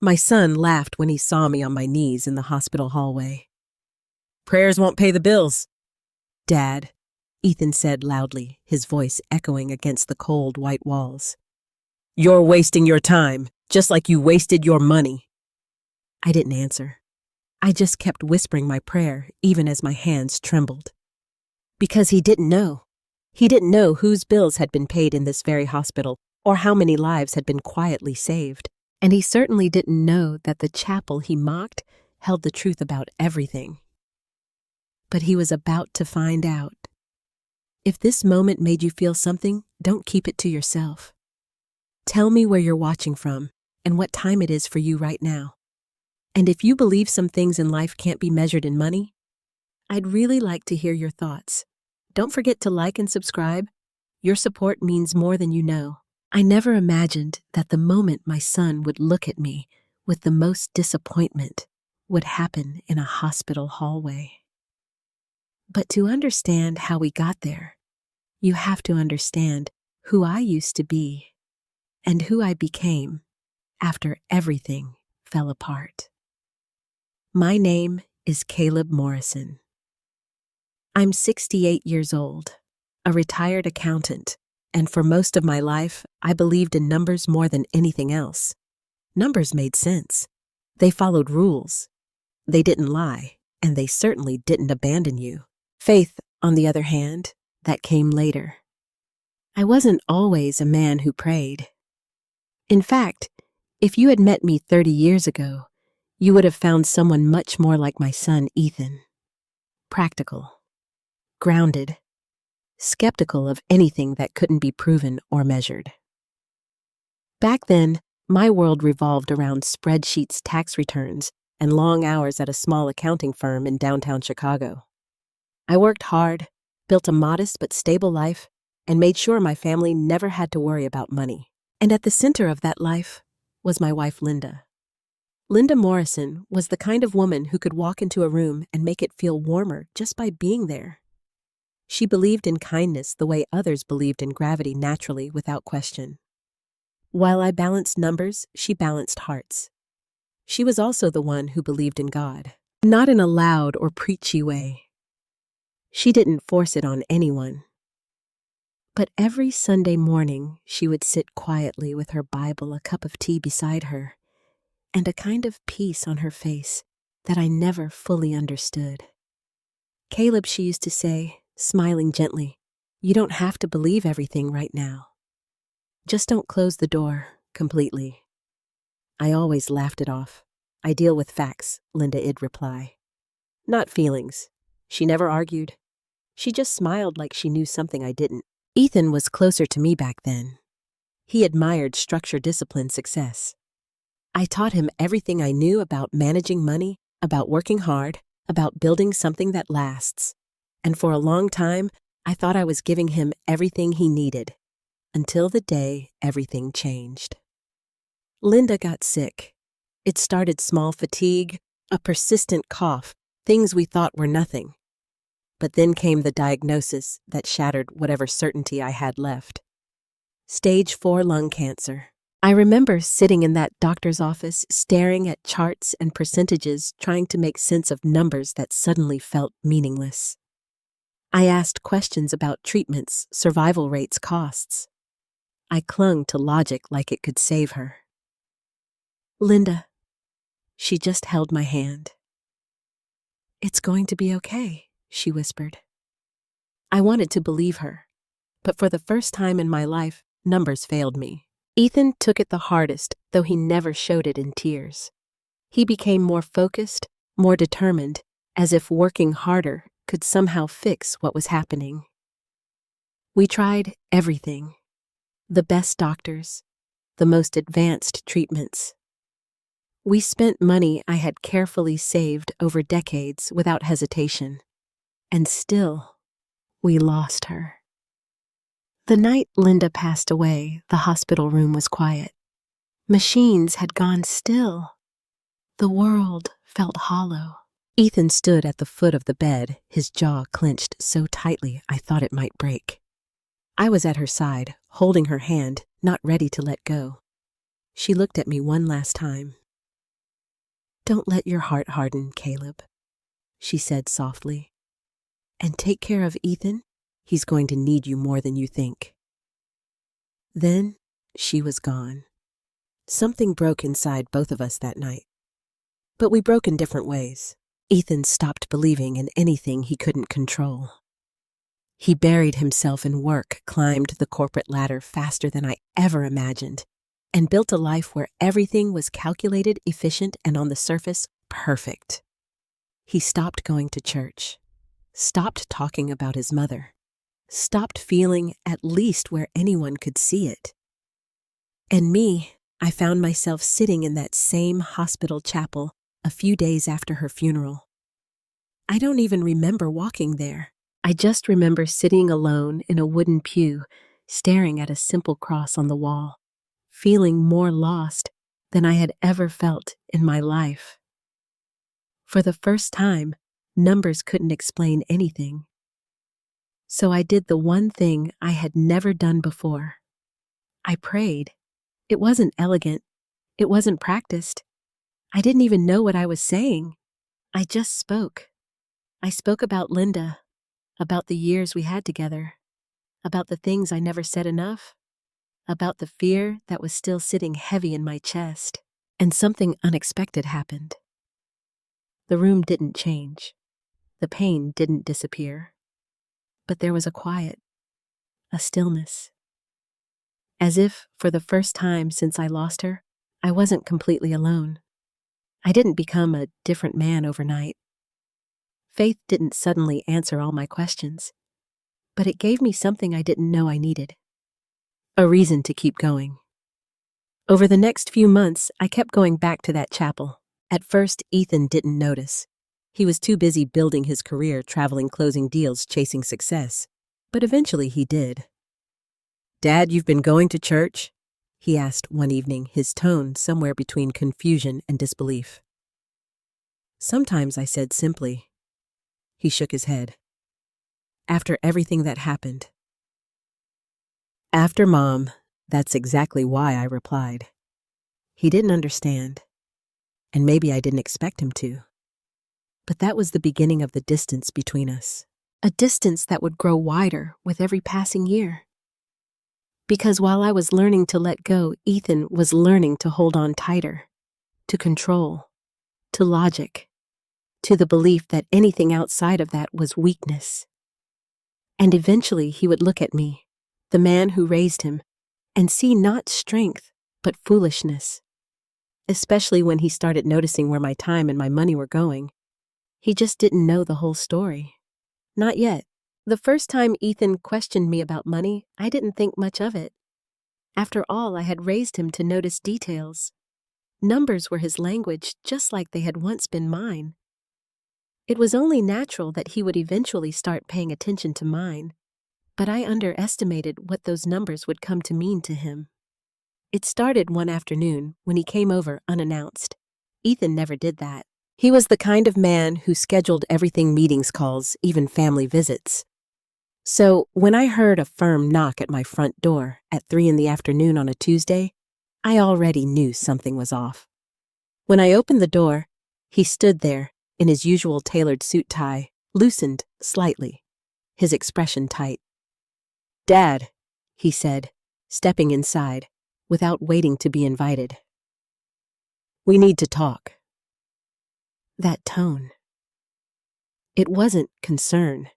My son laughed when he saw me on my knees in the hospital hallway. "Prayers won't pay the bills." "Dad," Ethan said loudly, his voice echoing against the cold white walls. "You're wasting your time, just like you wasted your money." I didn't answer. I just kept whispering my prayer, even as my hands trembled. Because he didn't know. He didn't know whose bills had been paid in this very hospital, or how many lives had been quietly saved. And he certainly didn't know that the chapel he mocked held the truth about everything. But he was about to find out. If this moment made you feel something, don't keep it to yourself. Tell me where you're watching from and what time it is for you right now. And if you believe some things in life can't be measured in money, I'd really like to hear your thoughts. Don't forget to like and subscribe. Your support means more than you know. I never imagined that the moment my son would look at me with the most disappointment would happen in a hospital hallway. But to understand how we got there, you have to understand who I used to be and who I became after everything fell apart. My name is Caleb Morrison. I'm 68 years old, a retired accountant, and for most of my life, I believed in numbers more than anything else. Numbers made sense. They followed rules. They didn't lie, and they certainly didn't abandon you. Faith, on the other hand, that came later. I wasn't always a man who prayed. In fact, if you had met me 30 years ago, you would have found someone much more like my son, Ethan. Practical, grounded, skeptical of anything that couldn't be proven or measured. Back then, my world revolved around spreadsheets, tax returns, and long hours at a small accounting firm in downtown Chicago. I worked hard, built a modest but stable life, and made sure my family never had to worry about money. And at the center of that life was my wife, Linda. Linda Morrison was the kind of woman who could walk into a room and make it feel warmer just by being there. She believed in kindness the way others believed in gravity naturally, without question. While I balanced numbers, she balanced hearts. She was also the one who believed in God, not in a loud or preachy way. She didn't force it on anyone. But every Sunday morning, she would sit quietly with her Bible, a cup of tea beside her, and a kind of peace on her face that I never fully understood. "Caleb," she used to say, smiling gently, "you don't have to believe everything right now. Just don't close the door completely." I always laughed it off. "I deal with facts," Linda''d reply. "Not feelings." She never argued. She just smiled like she knew something I didn't. Ethan was closer to me back then. He admired structure, discipline, success. I taught him everything I knew about managing money, about working hard, about building something that lasts. And for a long time, I thought I was giving him everything he needed, until the day everything changed. Linda got sick. It started small: fatigue, a persistent cough, things we thought were nothing. But then came the diagnosis that shattered whatever certainty I had left. Stage 4 lung cancer. I remember sitting in that doctor's office, staring at charts and percentages, trying to make sense of numbers that suddenly felt meaningless. I asked questions about treatments, survival rates, costs. I clung to logic like it could save her. "Linda," she just held my hand. "It's going to be okay," she whispered. I wanted to believe her, but for the first time in my life, numbers failed me. Ethan took it the hardest, though he never showed it in tears. He became more focused, more determined, as if working harder could somehow fix what was happening. We tried everything: the best doctors, the most advanced treatments. We spent money I had carefully saved over decades without hesitation. And still, we lost her. The night Linda passed away, the hospital room was quiet. Machines had gone still. The world felt hollow. Ethan stood at the foot of the bed, his jaw clenched so tightly I thought it might break. I was at her side, holding her hand, not ready to let go. She looked at me one last time. Don't let your heart harden, Caleb, she said softly. And take care of Ethan. He's going to need you more than you think. Then she was gone. Something broke inside both of us that night. But we broke in different ways. Ethan stopped believing in anything he couldn't control. He buried himself in work, climbed the corporate ladder faster than I ever imagined, and built a life where everything was calculated, efficient, and on the surface, perfect. He stopped going to church, stopped talking about his mother, stopped feeling at least where anyone could see it. And me, I found myself sitting in that same hospital chapel a few days after her funeral. I don't even remember walking there. I just remember sitting alone in a wooden pew, staring at a simple cross on the wall, feeling more lost than I had ever felt in my life. For the first time, numbers couldn't explain anything. So I did the one thing I had never done before. I prayed. It wasn't elegant. It wasn't practiced. I didn't even know what I was saying. I just spoke. I spoke about Linda, about the years we had together, about the things I never said enough, about the fear that was still sitting heavy in my chest. And something unexpected happened. The room didn't change. The pain didn't disappear. But there was a quiet, a stillness. As if, for the first time since I lost her, I wasn't completely alone. I didn't become a different man overnight. Faith didn't suddenly answer all my questions, but it gave me something I didn't know I needed. A reason to keep going. Over the next few months, I kept going back to that chapel. At first, Ethan didn't notice. He was too busy building his career, traveling, closing deals, chasing success. But eventually he did. "Dad, you've been going to church?" he asked one evening, his tone somewhere between confusion and disbelief. "Sometimes," I said simply. He shook his head. "After everything that happened." "After Mom, that's exactly why," I replied. He didn't understand, and maybe I didn't expect him to. But that was the beginning of the distance between us. A distance that would grow wider with every passing year. Because while I was learning to let go, Ethan was learning to hold on tighter, to control, to logic, to the belief that anything outside of that was weakness. And eventually he would look at me, the man who raised him, and see not strength, but foolishness. Especially when he started noticing where my time and my money were going. He just didn't know the whole story. Not yet. The first time Ethan questioned me about money, I didn't think much of it. After all, I had raised him to notice details. Numbers were his language, just like they had once been mine. It was only natural that he would eventually start paying attention to mine, but I underestimated what those numbers would come to mean to him. It started one afternoon when he came over unannounced. Ethan never did that. He was the kind of man who scheduled everything: meetings, calls, even family visits. So when I heard a firm knock at my front door at 3 p.m. on a Tuesday, I already knew something was off. When I opened the door, he stood there in his usual tailored suit tie, loosened slightly, his expression tight. "Dad," he said, stepping inside, without waiting to be invited. "We need to talk." That tone. It wasn't concern.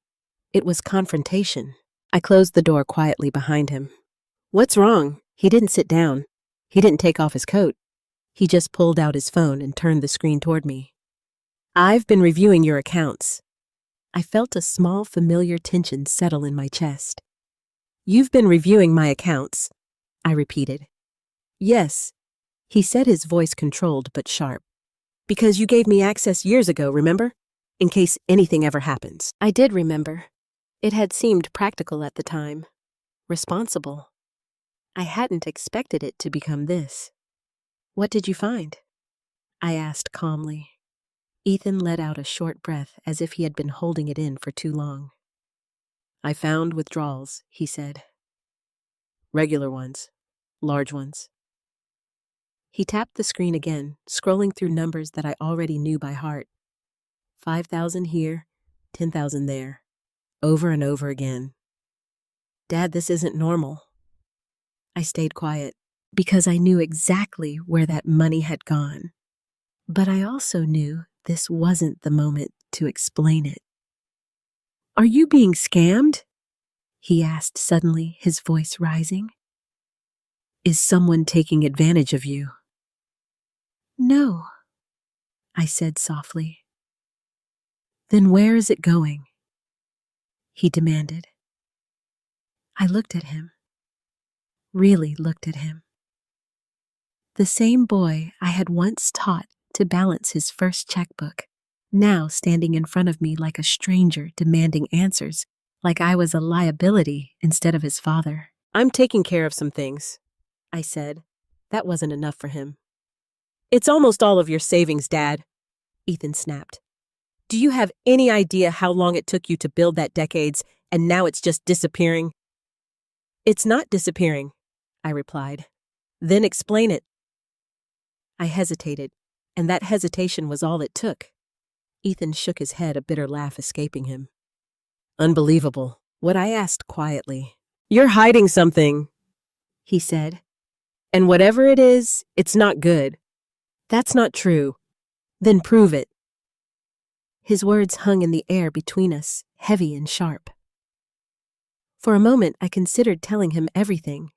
It was confrontation. I closed the door quietly behind him. "What's wrong?" He didn't sit down. He didn't take off his coat. He just pulled out his phone and turned the screen toward me. "I've been reviewing your accounts." I felt a small, familiar tension settle in my chest. "You've been reviewing my accounts," I repeated. "Yes," he said, his voice controlled but sharp. "Because you gave me access years ago, remember? In case anything ever happens." I did remember. It had seemed practical at the time. Responsible. I hadn't expected it to become this. "What did you find?" I asked calmly. Ethan let out a short breath as if he had been holding it in for too long. "I found withdrawals," he said. "Regular ones. Large ones." He tapped the screen again, scrolling through numbers that I already knew by heart. 5,000 here, 10,000 there. Over and over again. Dad, this isn't normal. I stayed quiet because I knew exactly where that money had gone. But I also knew this wasn't the moment to explain it. Are you being scammed? He asked suddenly, his voice rising. Is someone taking advantage of you? No, I said softly. Then where is it going? He demanded. I looked at him. Really looked at him. The same boy I had once taught to balance his first checkbook, now standing in front of me like a stranger demanding answers, like I was a liability instead of his father. I'm taking care of some things, I said. That wasn't enough for him. It's almost all of your savings, Dad, Ethan snapped. Do you have any idea how long it took you to build that decades, and now it's just disappearing? It's not disappearing, I replied. Then explain it. I hesitated, and that hesitation was all it took. Ethan shook his head, a bitter laugh escaping him. Unbelievable, what I asked quietly. You're hiding something, he said. And whatever it is, it's not good. That's not true. Then prove it. His words hung in the air between us, heavy and sharp. For a moment, I considered telling him everything.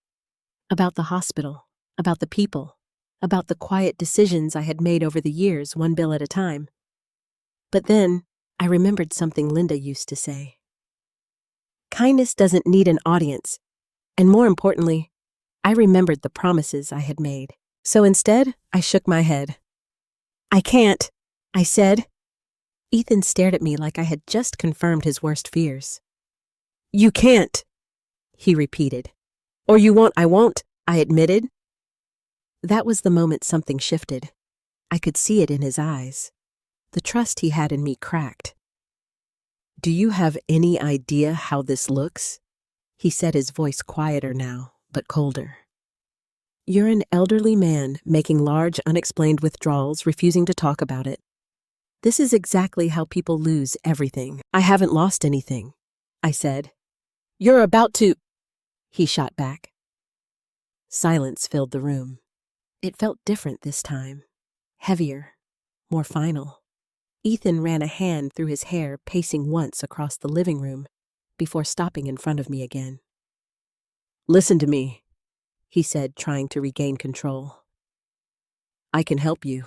About the hospital, about the people, about the quiet decisions I had made over the years, one bill at a time. But then, I remembered something Linda used to say. Kindness doesn't need an audience, and more importantly, I remembered the promises I had made. So instead, I shook my head. I can't, I said. Ethan stared at me like I had just confirmed his worst fears. You can't, he repeated. Or you won't, I won't, I admitted. That was the moment something shifted. I could see it in his eyes. The trust he had in me cracked. Do you have any idea how this looks? He said, his voice quieter now, but colder. You're an elderly man making large unexplained withdrawals, refusing to talk about it. This is exactly how people lose everything. I haven't lost anything, I said. You're about to, he shot back. Silence filled the room. It felt different this time. Heavier, more final. Ethan ran a hand through his hair, pacing once across the living room, before stopping in front of me again. Listen to me, he said, trying to regain control. I can help you.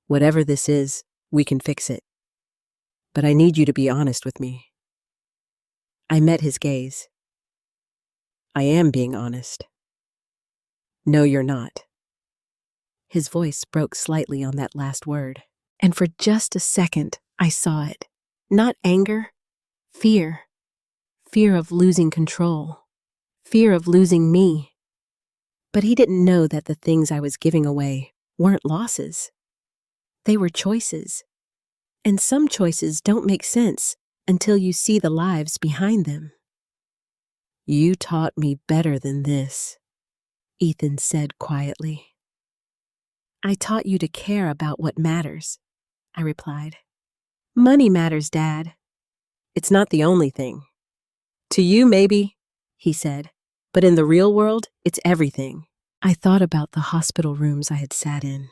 Whatever this is, we can fix it. But I need you to be honest with me. I met his gaze. I am being honest. No, you're not. His voice broke slightly on that last word, and for just a second, I saw it. Not anger, fear. Fear of losing control. Fear of losing me. But he didn't know that the things I was giving away weren't losses. They were choices. And some choices don't make sense until you see the lives behind them. You taught me better than this, Ethan said quietly. I taught you to care about what matters, I replied. Money matters, Dad. It's not the only thing. To you, maybe, he said, but in the real world, it's everything. I thought about the hospital rooms I had sat in.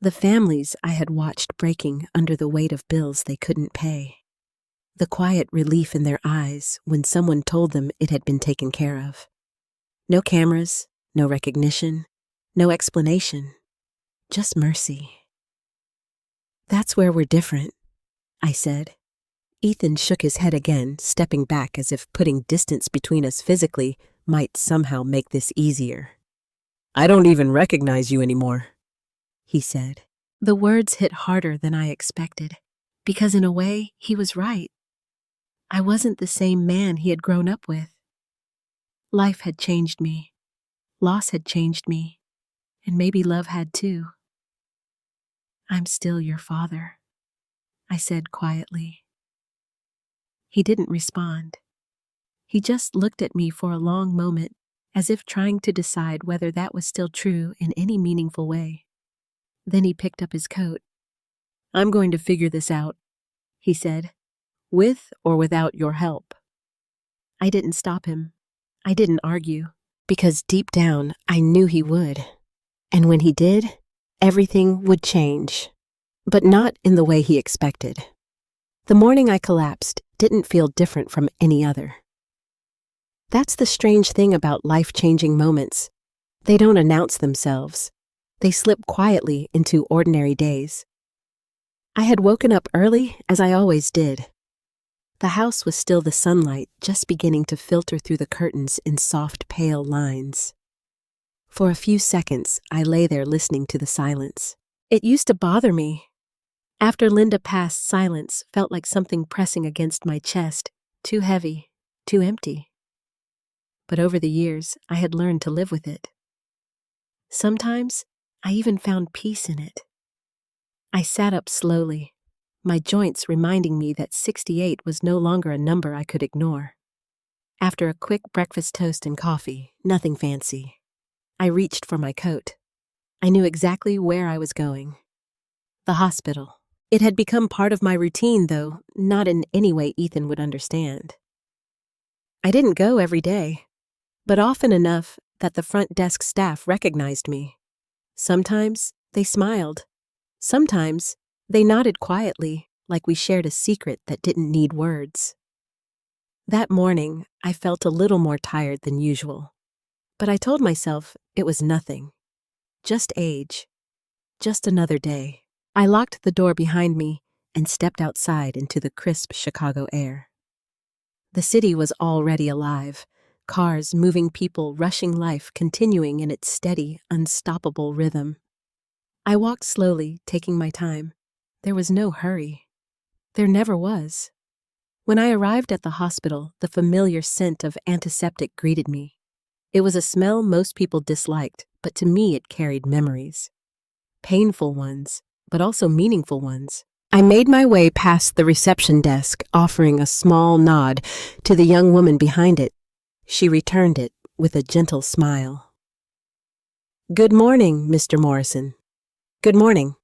The families I had watched breaking under the weight of bills they couldn't pay. The quiet relief in their eyes when someone told them it had been taken care of. No cameras, no recognition, no explanation, just mercy. That's where we're different, I said. Ethan shook his head again, stepping back as if putting distance between us physically might somehow make this easier. I don't even recognize you anymore, he said. The words hit harder than I expected, because in a way, he was right. I wasn't the same man he had grown up with. Life had changed me. Loss had changed me. And maybe love had too. I'm still your father, I said quietly. He didn't respond. He just looked at me for a long moment as if trying to decide whether that was still true in any meaningful way. Then he picked up his coat. "I'm going to figure this out," he said, "with or without your help." I didn't stop him. I didn't argue, because deep down I knew he would. And when he did, everything would change. But not in the way he expected. The morning I collapsed didn't feel different from any other. That's the strange thing about life-changing moments. They don't announce themselves. They slip quietly into ordinary days. I had woken up early, as I always did. The house was still the sunlight just beginning to filter through the curtains in soft, pale lines. For a few seconds, I lay there listening to the silence. It used to bother me. After Linda passed, silence felt like something pressing against my chest, too heavy, too empty. But over the years, I had learned to live with it. Sometimes, I even found peace in it. I sat up slowly, my joints reminding me that 68 was no longer a number I could ignore. After a quick breakfast toast and coffee, nothing fancy, I reached for my coat. I knew exactly where I was going. The hospital. It had become part of my routine, though not in any way Ethan would understand. I didn't go every day, but often enough that the front desk staff recognized me. Sometimes they smiled. Sometimes they nodded quietly, like we shared a secret that didn't need words. That morning, I felt a little more tired than usual, but I told myself it was nothing. Just age. Just another day. I locked the door behind me and stepped outside into the crisp Chicago air. The city was already alive, cars moving, people rushing, life continuing in its steady, unstoppable rhythm. I walked slowly, taking my time. There was no hurry. There never was. When I arrived at the hospital, the familiar scent of antiseptic greeted me. It was a smell most people disliked, but to me it carried memories. Painful ones, but also meaningful ones. I made my way past the reception desk, offering a small nod to the young woman behind it. She returned it with a gentle smile. "Good morning, Mr. Morrison." "Good morning,"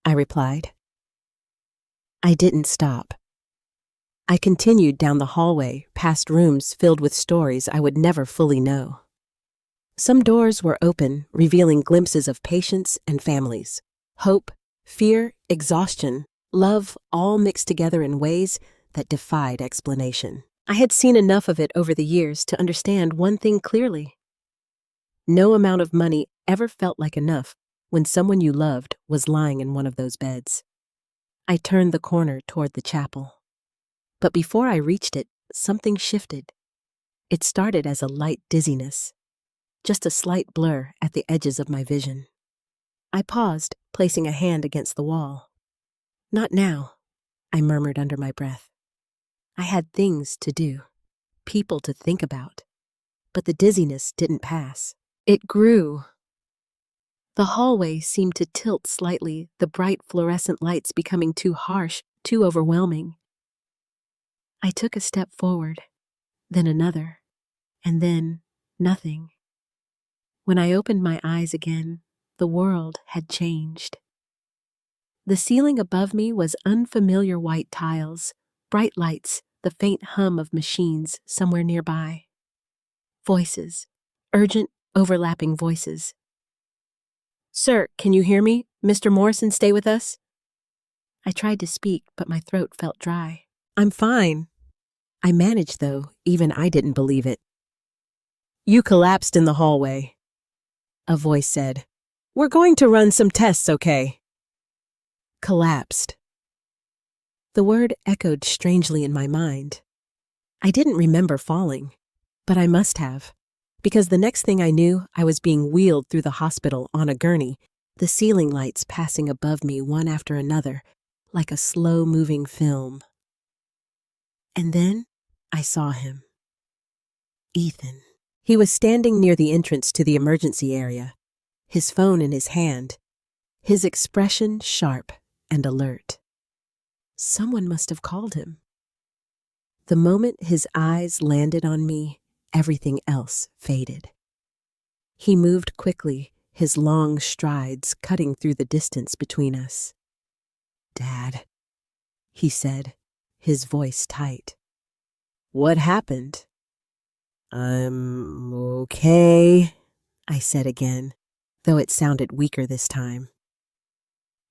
I replied. I didn't stop. I continued down the hallway, past rooms filled with stories I would never fully know. Some doors were open, revealing glimpses of patients and families. Hope, fear, exhaustion, love, all mixed together in ways that defied explanation. I had seen enough of it over the years to understand one thing clearly. No amount of money ever felt like enough when someone you loved was lying in one of those beds. I turned the corner toward the chapel. But before I reached it, something shifted. It started as a light dizziness, just a slight blur at the edges of my vision. I paused, placing a hand against the wall. "Not now," I murmured under my breath. I had things to do, people to think about, but the dizziness didn't pass. It grew. The hallway seemed to tilt slightly, the bright fluorescent lights becoming too harsh, too overwhelming. I took a step forward, then another, and then nothing. When I opened my eyes again, the world had changed. The ceiling above me was unfamiliar white tiles, bright lights, the faint hum of machines somewhere nearby. Voices, urgent, overlapping voices. "Sir, can you hear me? Mr. Morrison, stay with us?" I tried to speak, but my throat felt dry. "I'm fine." I managed, though even I didn't believe it. "You collapsed in the hallway," a voice said. "We're going to run some tests, okay?" Collapsed. The word echoed strangely in my mind. I didn't remember falling, but I must have, because the next thing I knew, I was being wheeled through the hospital on a gurney, the ceiling lights passing above me one after another, like a slow-moving film. And then I saw him. Ethan. He was standing near the entrance to the emergency area, his phone in his hand, his expression sharp and alert. Someone must have called him. The moment his eyes landed on me, everything else faded. He moved quickly, his long strides cutting through the distance between us. "Dad," he said, his voice tight. "What happened?" "I'm okay," I said again, though it sounded weaker this time.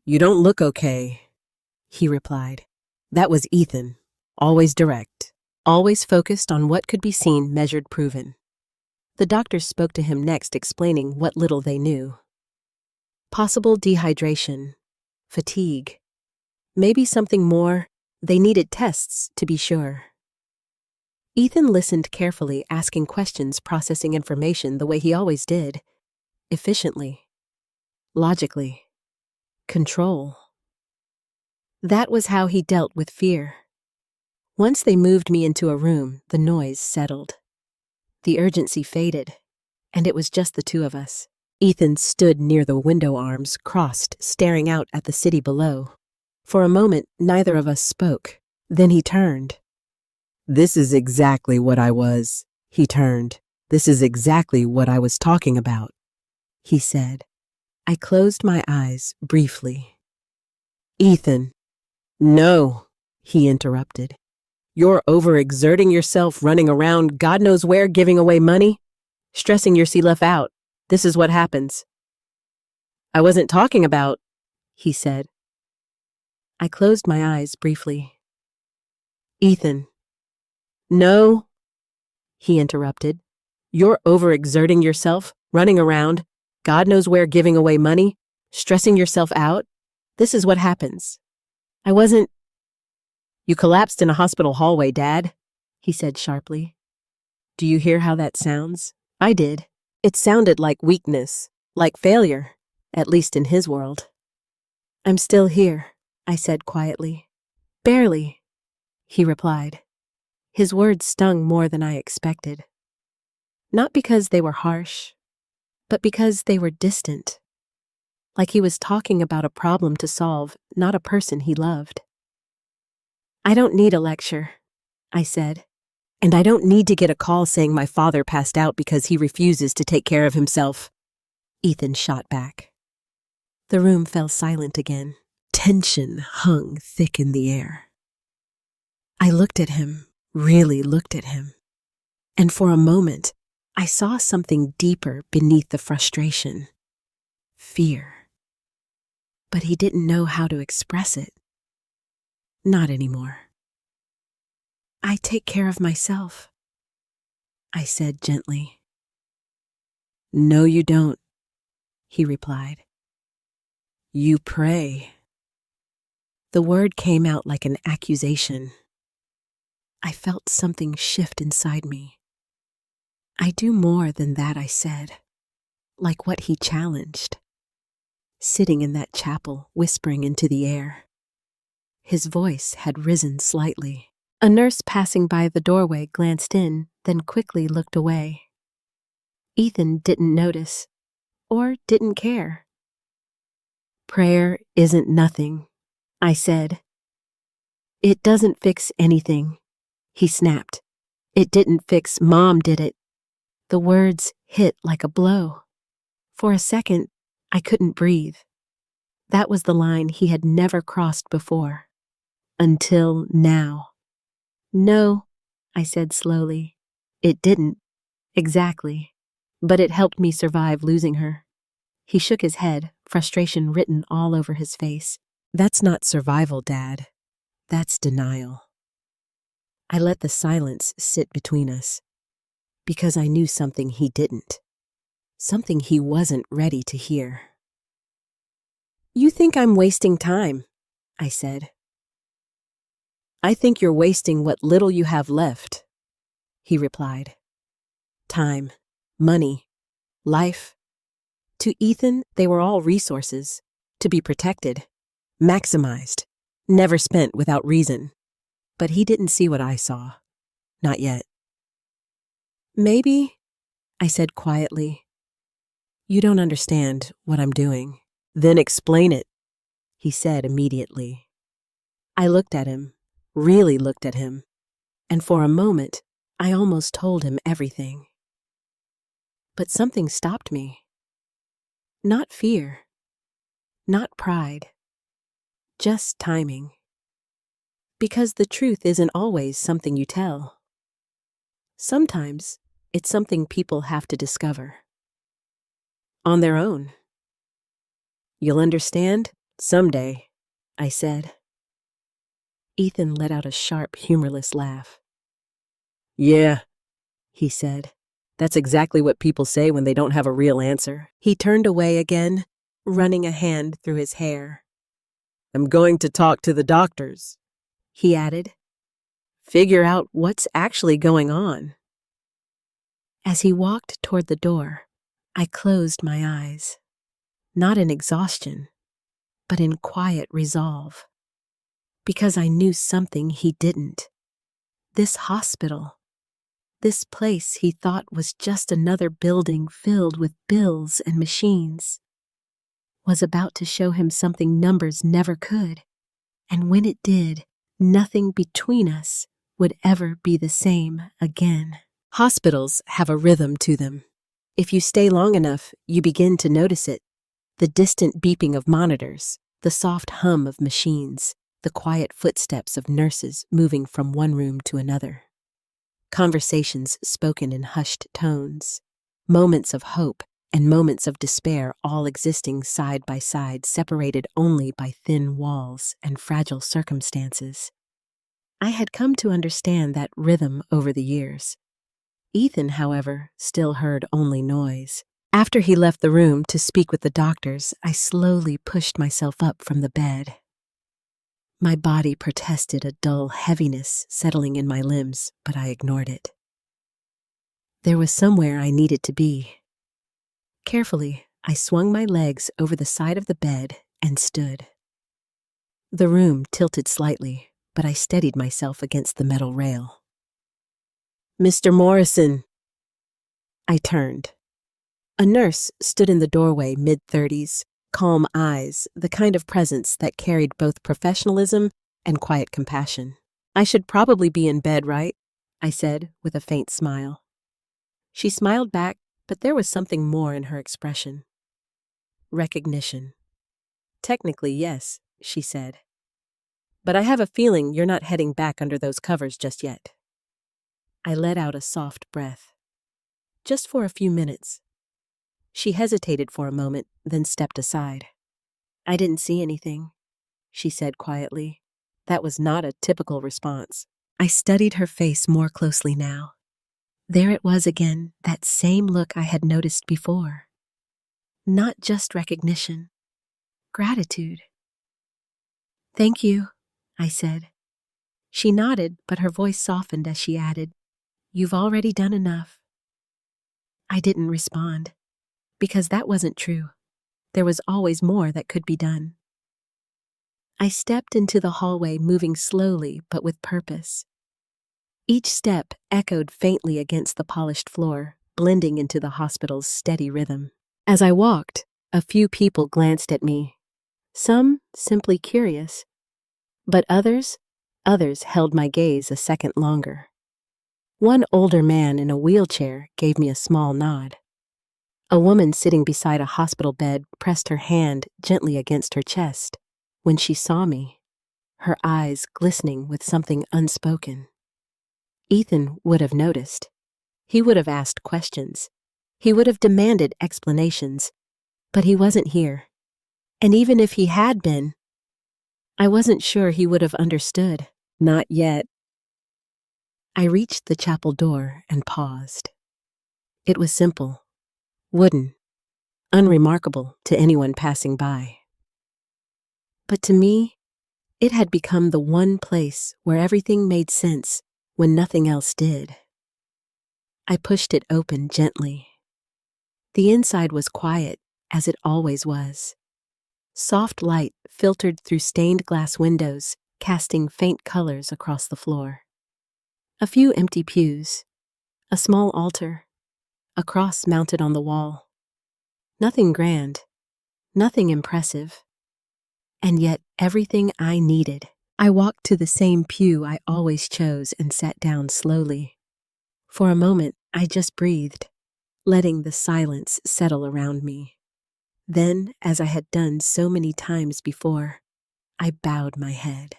"You don't look okay," he replied. That was Ethan, always direct, always focused on what could be seen, measured, proven. The doctors spoke to him next, explaining what little they knew. Possible dehydration, fatigue, maybe something more. They needed tests to be sure. Ethan listened carefully, asking questions, processing information the way he always did, efficiently, logically, control. That was how he dealt with fear. Once they moved me into a room, the noise settled. The urgency faded, and it was just the two of us. Ethan stood near the window, arms crossed, staring out at the city below. For a moment, neither of us spoke. Then he turned. "This is exactly what I was," he turned. "This is exactly what I was talking about," he said. I closed my eyes briefly. "Ethan." "No," he interrupted. "You're overexerting yourself, running around God knows where, giving away money, stressing yourself out. This is what happens." "I wasn't talking about," he said. I closed my eyes briefly. "Ethan." "No," he interrupted. "You're overexerting yourself, running around, God knows where, giving away money, stressing yourself out. This is what happens. I wasn't—" "You collapsed in a hospital hallway, Dad," he said sharply. "Do you hear how that sounds? I did. It sounded like weakness, like failure, at least in his world." "I'm still here," I said quietly. "Barely," he replied. His words stung more than I expected. Not because they were harsh, but because they were distant. Like he was talking about a problem to solve, not a person he loved. "I don't need a lecture," I said. "And I don't need to get a call saying my father passed out because he refuses to take care of himself," Ethan shot back. The room fell silent again. Tension hung thick in the air. I looked at him, really looked at him. And for a moment, I saw something deeper beneath the frustration. Fear. But he didn't know how to express it. Not anymore. "I take care of myself," I said gently. "No, you don't," he replied. "You pray." The word came out like an accusation. I felt something shift inside me. "I do more than that," I said, like what he challenged. Sitting in that chapel, whispering into the air. His voice had risen slightly. A nurse passing by the doorway glanced in, then quickly looked away. Ethan didn't notice, or didn't care. "Prayer isn't nothing," I said. "It doesn't fix anything," he snapped. "It didn't fix, Mom did it." The words hit like a blow. For a second, I couldn't breathe. That was the line he had never crossed before. Until now. "No," I said slowly. "It didn't. Exactly. But it helped me survive losing her." He shook his head, frustration written all over his face. "That's not survival, Dad. That's denial." I let the silence sit between us, because I knew something he didn't. Something he wasn't ready to hear. "You think I'm wasting time," I said. "I think you're wasting what little you have left," he replied. Time, money, life. To Ethan, they were all resources, to be protected, maximized, never spent without reason. But he didn't see what I saw. Not yet. "Maybe," I said quietly, "you don't understand what I'm doing." "Then explain it," he said immediately. I looked at him, really looked at him, and for a moment, I almost told him everything. But something stopped me. Not fear, not pride, just timing. Because the truth isn't always something you tell. Sometimes it's something people have to discover. On their own. You'll understand someday, I said. Ethan let out a sharp, humorless laugh. Yeah, he said. That's exactly what people say when they don't have a real answer. He turned away again, running a hand through his hair. I'm going to talk to the doctors, he added. Figure out what's actually going on. As he walked toward the door, I closed my eyes, not in exhaustion, but in quiet resolve. Because I knew something he didn't. This hospital, this place he thought was just another building filled with bills and machines, was about to show him something numbers never could. And when it did, nothing between us would ever be the same again. Hospitals have a rhythm to them. If you stay long enough, you begin to notice it. The distant beeping of monitors, the soft hum of machines, the quiet footsteps of nurses moving from one room to another. Conversations spoken in hushed tones. Moments of hope and moments of despair all existing side by side, separated only by thin walls and fragile circumstances. I had come to understand that rhythm over the years. Ethan, however, still heard only noise. After he left the room to speak with the doctors, I slowly pushed myself up from the bed. My body protested a dull heaviness settling in my limbs, but I ignored it. There was somewhere I needed to be. Carefully, I swung my legs over the side of the bed and stood. The room tilted slightly, but I steadied myself against the metal rail. Mr. Morrison. I turned. A nurse stood in the doorway, mid-30s, calm eyes, the kind of presence that carried both professionalism and quiet compassion. I should probably be in bed, right? I said with a faint smile. She smiled back, but there was something more in her expression. Recognition. Technically, yes, she said. But I have a feeling you're not heading back under those covers just yet. I let out a soft breath. Just for a few minutes. She hesitated for a moment, then stepped aside. I didn't see anything, she said quietly. That was not a typical response. I studied her face more closely now. There it was again, that same look I had noticed before. Not just recognition, gratitude. Thank you, I said. She nodded, but her voice softened as she added, You've already done enough. I didn't respond, because that wasn't true. There was always more that could be done. I stepped into the hallway, moving slowly but with purpose. Each step echoed faintly against the polished floor, blending into the hospital's steady rhythm. As I walked, a few people glanced at me, some simply curious, but others held my gaze a second longer. One older man in a wheelchair gave me a small nod. A woman sitting beside a hospital bed pressed her hand gently against her chest. When she saw me, her eyes glistening with something unspoken. Ethan would have noticed. He would have asked questions. He would have demanded explanations. But he wasn't here. And even if he had been, I wasn't sure he would have understood. Not yet. I reached the chapel door and paused. It was simple, wooden, unremarkable to anyone passing by. But to me, it had become the one place where everything made sense when nothing else did. I pushed it open gently. The inside was quiet, as it always was. Soft light filtered through stained glass windows, casting faint colors across the floor. A few empty pews, a small altar, a cross mounted on the wall. Nothing grand, nothing impressive, and yet everything I needed. I walked to the same pew I always chose and sat down slowly. For a moment, I just breathed, letting the silence settle around me. Then, as I had done so many times before, I bowed my head.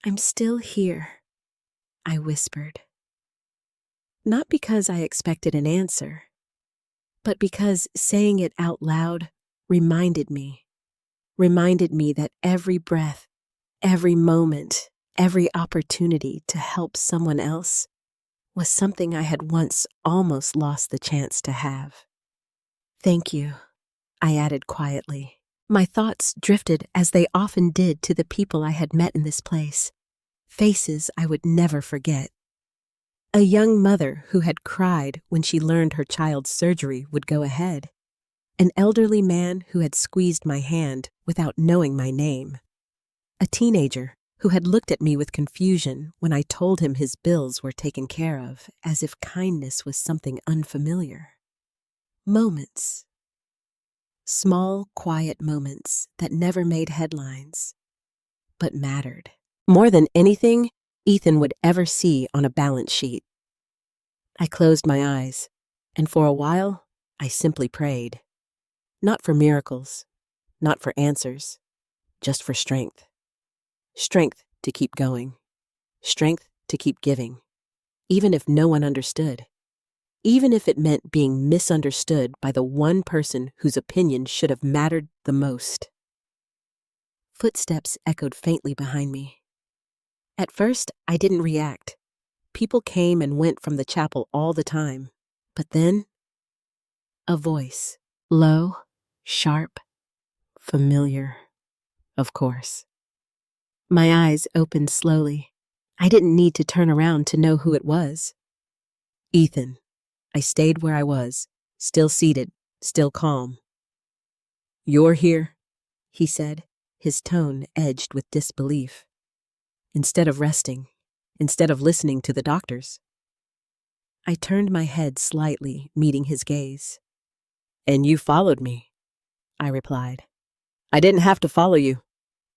"I'm still here," I whispered. Not because I expected an answer, but because saying it out loud reminded me that every breath, every moment, every opportunity to help someone else was something I had once almost lost the chance to have. "Thank you," I added quietly. My thoughts drifted as they often did to the people I had met in this place, faces I would never forget. A young mother who had cried when she learned her child's surgery would go ahead. An elderly man who had squeezed my hand without knowing my name. A teenager who had looked at me with confusion when I told him his bills were taken care of, as if kindness was something unfamiliar. Moments. Small, quiet moments that never made headlines, but mattered. More than anything Ethan would ever see on a balance sheet. I closed my eyes, and for a while, I simply prayed. Not for miracles, not for answers, just for strength. Strength to keep going. Strength to keep giving. Even if no one understood. Even if it meant being misunderstood by the one person whose opinion should have mattered the most. Footsteps echoed faintly behind me. At first, I didn't react. People came and went from the chapel all the time. But then, a voice. Low, sharp, familiar, of course. My eyes opened slowly. I didn't need to turn around to know who it was. "Ethan." I stayed where I was, still seated, still calm. "You're here," he said, his tone edged with disbelief. "Instead of resting, instead of listening to the doctors." I turned my head slightly, meeting his gaze. "And you followed me," I replied. "I didn't have to follow you,"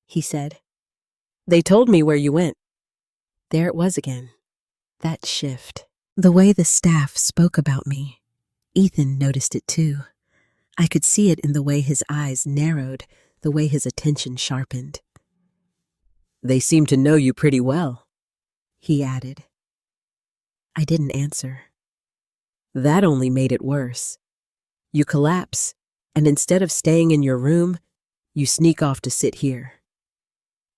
he said. "They told me where you went." There it was again, that shift. The way the staff spoke about me. Ethan noticed it too. I could see it in the way his eyes narrowed, the way his attention sharpened. "They seem to know you pretty well," he added. I didn't answer. That only made it worse. You collapse, and instead of staying in your room, you sneak off to sit here.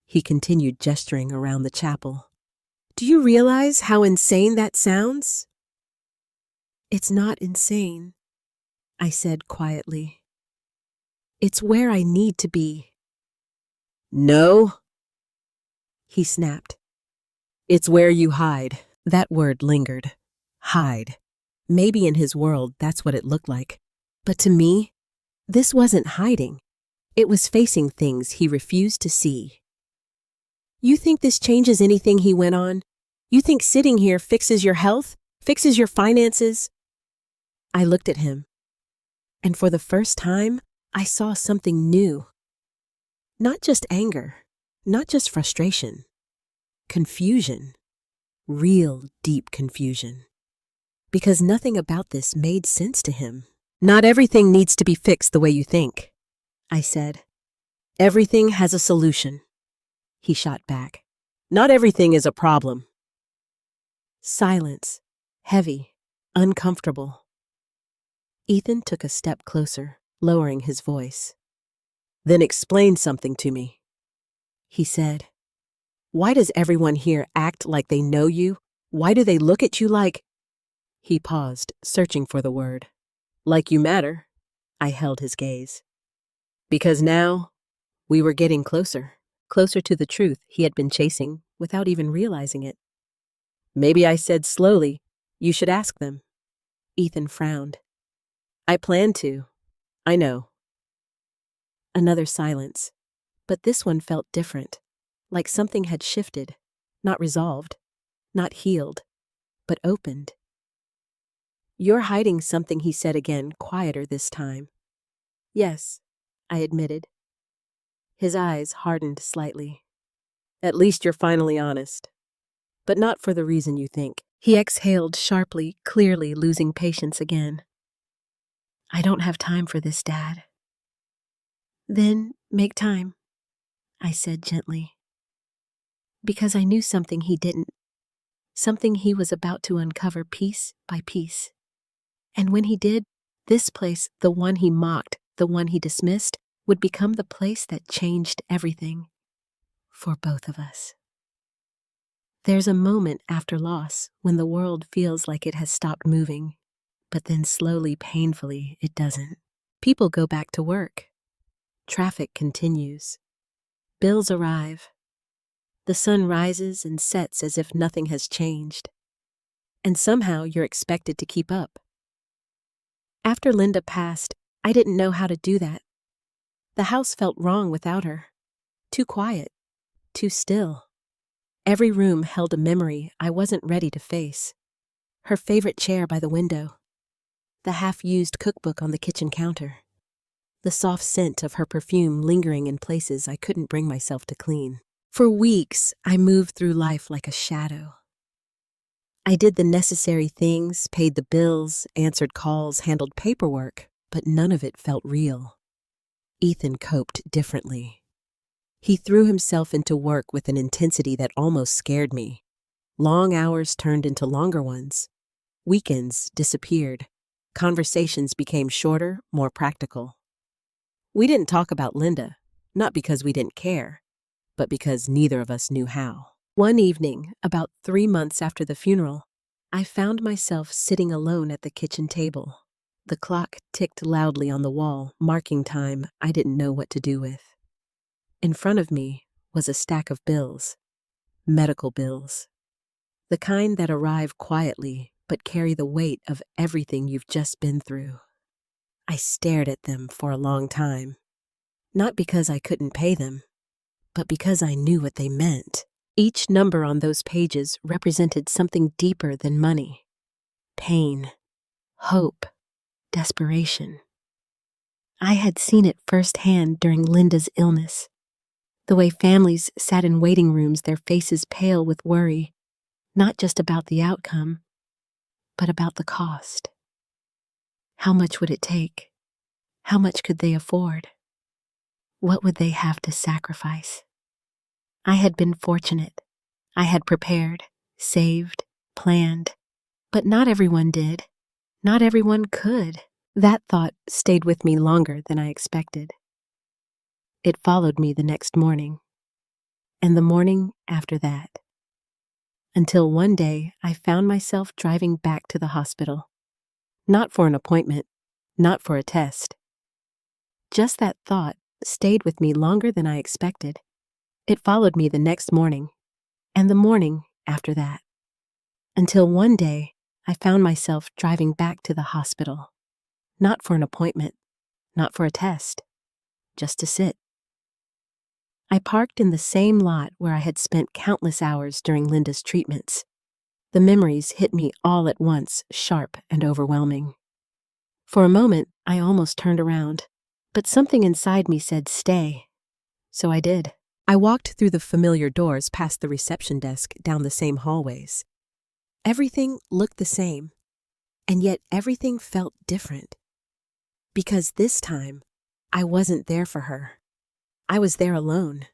He continued gesturing around the chapel. "Do you realize how insane that sounds?" "It's not insane," I said quietly. "It's where I need to be." "No," he snapped. "It's where you hide." That word lingered. Hide. Maybe in his world that's what it looked like. But to me, this wasn't hiding. It was facing things he refused to see. "You think this changes anything?" he went on. "You think sitting here fixes your health, fixes your finances?" I looked at him, and for the first time, I saw something new. Not just anger, not just frustration. Confusion. Real deep confusion. Because nothing about this made sense to him. "Not everything needs to be fixed the way you think," I said. "Everything has a solution," he shot back. "Not everything is a problem." Silence. Heavy. Uncomfortable. Ethan took a step closer, lowering his voice. "Then explain something to me," he said. "Why does everyone here act like they know you? Why do they look at you like—" He paused, searching for the word. "Like you matter," I held his gaze. Because now, we were getting closer to the truth he had been chasing without even realizing it. "Maybe I said slowly, you should ask them." Ethan frowned. "I plan to. I know." Another silence, but this one felt different, like something had shifted, not resolved, not healed, but opened. "You're hiding something," he said again, quieter this time. "Yes," I admitted. His eyes hardened slightly. "At least you're finally honest. But not for the reason you think." He exhaled sharply, clearly losing patience again. I don't have time for this, Dad. Then make time, I said gently, because I knew something he didn't, something he was about to uncover piece by piece. And when he did, this place, the one he mocked, the one he dismissed, would become the place that changed everything for both of us. There's a moment after loss when the world feels like it has stopped moving, but then slowly, painfully, it doesn't. People go back to work. Traffic continues. Bills arrive. The sun rises and sets as if nothing has changed. And somehow you're expected to keep up. After Linda passed, I didn't know how to do that. The house felt wrong without her. Too quiet. Too still. Every room held a memory I wasn't ready to face. Her favorite chair by the window. The half-used cookbook on the kitchen counter. The soft scent of her perfume lingering in places I couldn't bring myself to clean. For weeks, I moved through life like a shadow. I did the necessary things, paid the bills, answered calls, handled paperwork, but none of it felt real. Ethan coped differently. He threw himself into work with an intensity that almost scared me. Long hours turned into longer ones. Weekends disappeared. Conversations became shorter, more practical. We didn't talk about Linda, not because we didn't care, but because neither of us knew how. One evening, about 3 months after the funeral, I found myself sitting alone at the kitchen table. The clock ticked loudly on the wall, marking time I didn't know what to do with. In front of me was a stack of bills, medical bills, the kind that arrive quietly but carry the weight of everything you've just been through. I stared at them for a long time, not because I couldn't pay them, but because I knew what they meant. Each number on those pages represented something deeper than money. Pain, hope, desperation. I had seen it firsthand during Linda's illness. The way families sat in waiting rooms, their faces pale with worry, not just about the outcome, but about the cost. How much would it take? How much could they afford? What would they have to sacrifice? I had been fortunate. I had prepared, saved, planned, but not everyone did. Not everyone could. That thought stayed with me longer than I expected. It followed me the next morning, and the morning after that, until one day I found myself driving back to the hospital. Not for an appointment, not for a test. Just that thought stayed with me longer than I expected. It followed me the next morning, and the morning after that, until one day I found myself driving back to the hospital. Not for an appointment, not for a test, just to sit. I parked in the same lot where I had spent countless hours during Linda's treatments. The memories hit me all at once, sharp and overwhelming. For a moment, I almost turned around, but something inside me said, "Stay." So I did. I walked through the familiar doors past the reception desk down the same hallways. Everything looked the same, and yet everything felt different. Because this time, I wasn't there for her. I was there alone.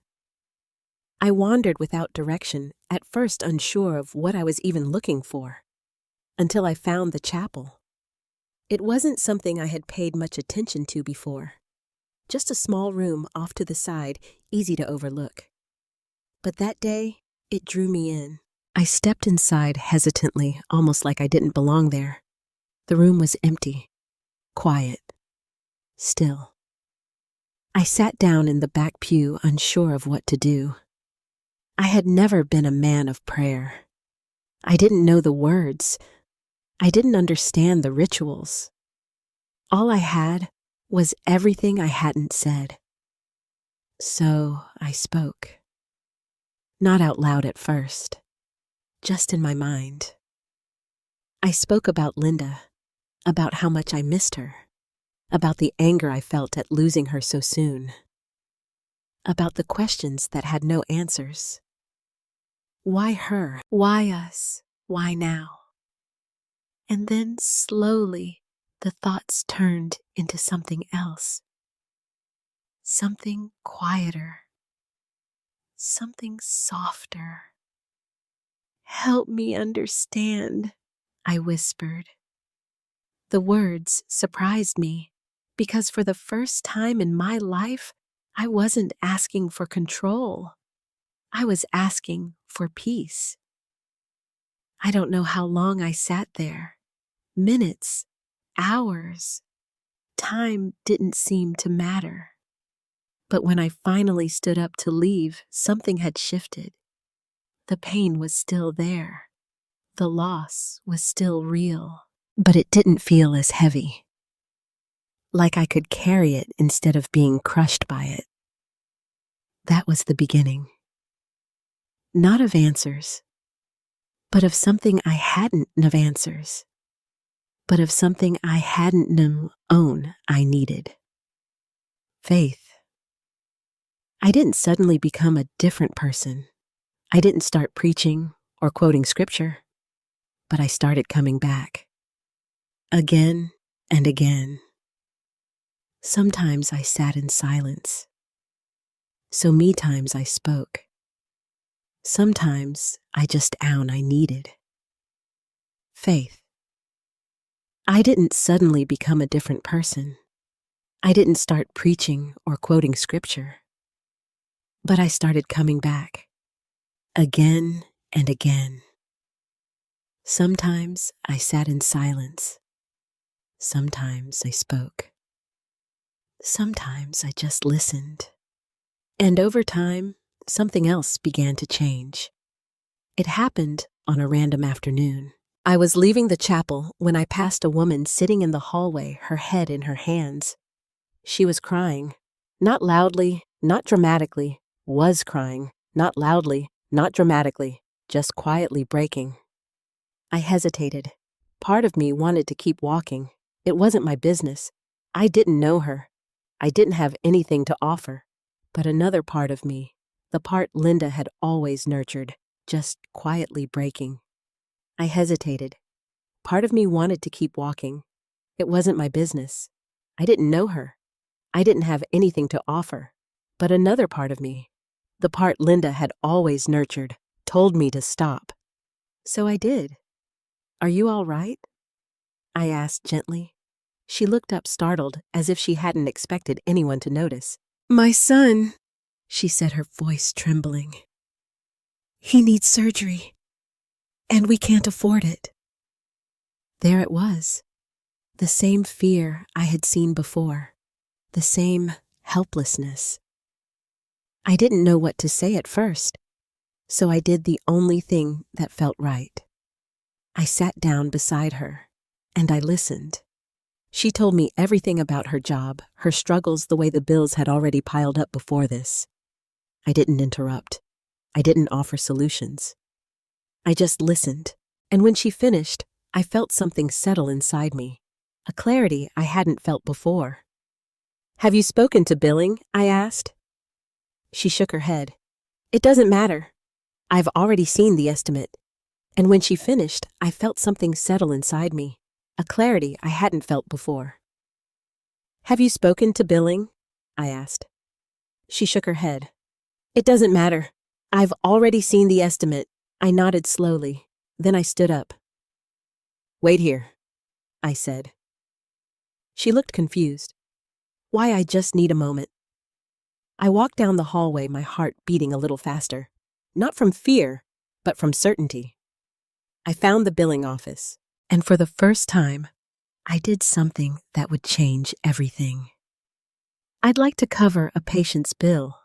I wandered without direction, at first unsure of what I was even looking for, until I found the chapel. It wasn't something I had paid much attention to before. Just a small room off to the side, easy to overlook. But that day, it drew me in. I stepped inside hesitantly, almost like I didn't belong there. The room was empty, quiet, still. I sat down in the back pew, unsure of what to do. I had never been a man of prayer. I didn't know the words. I didn't understand the rituals. All I had was everything I hadn't said. So I spoke. Not out loud at first, just in my mind. I spoke about Linda, about how much I missed her, about the anger I felt at losing her so soon, about the questions that had no answers. Why her? Why us? Why now? And then slowly, the thoughts turned into something else. Something quieter. Something softer. "Help me understand," I whispered. The words surprised me because for the first time in my life, I wasn't asking for control. I was asking for peace. I don't know how long I sat there. Minutes, hours. Time didn't seem to matter. But when I finally stood up to leave, something had shifted. The pain was still there. The loss was still real. But it didn't feel as heavy. Like I could carry it instead of being crushed by it. That was the beginning. Not of answers, but of something I hadn't of answers. But of something I hadn't known I needed. Faith. I didn't suddenly become a different person. I didn't start preaching or quoting scripture, but I started coming back. Again and again. Sometimes I sat in silence. So me times I spoke. Sometimes I just own I needed. Faith. I didn't suddenly become a different person. I didn't start preaching or quoting scripture. But I started coming back. Again and again. Sometimes I sat in silence. Sometimes I spoke. Sometimes I just listened. And over time, something else began to change. It happened on a random afternoon. I was leaving the chapel when I passed a woman sitting in the hallway, her head in her hands. She was crying. Not loudly, not dramatically. Was crying. Not loudly, not dramatically. Just quietly breaking. I hesitated. Part of me wanted to keep walking. It wasn't my business. I didn't know her. I didn't have anything to offer. But another part of me, the part Linda had always nurtured, just quietly breaking. I hesitated. Part of me wanted to keep walking. It wasn't my business. I didn't know her. I didn't have anything to offer. But another part of me, the part Linda had always nurtured, told me to stop. So I did. "Are you all right?" I asked gently. She looked up startled, as if she hadn't expected anyone to notice. "My son," she said, her voice trembling. "He needs surgery, and we can't afford it." There it was. The same fear I had seen before. The same helplessness. I didn't know what to say at first, so I did the only thing that felt right. I sat down beside her, and I listened. She told me everything about her job, her struggles, the way the bills had already piled up before this. I didn't interrupt. I didn't offer solutions. I just listened, and when she finished, I felt something settle inside me, a clarity I hadn't felt before. "Have you spoken to billing?" I asked. She shook her head. "It doesn't matter. I've already seen the estimate." And when she finished, I felt something settle inside me, a clarity I hadn't felt before. "Have you spoken to billing?" I asked. She shook her head. "It doesn't matter. I've already seen the estimate." I nodded slowly. Then I stood up. "Wait here," I said. She looked confused. "Why, I just need a moment." I walked down the hallway, my heart beating a little faster. Not from fear, but from certainty. I found the billing office, and for the first time, I did something that would change everything. "I'd like to cover a patient's bill,"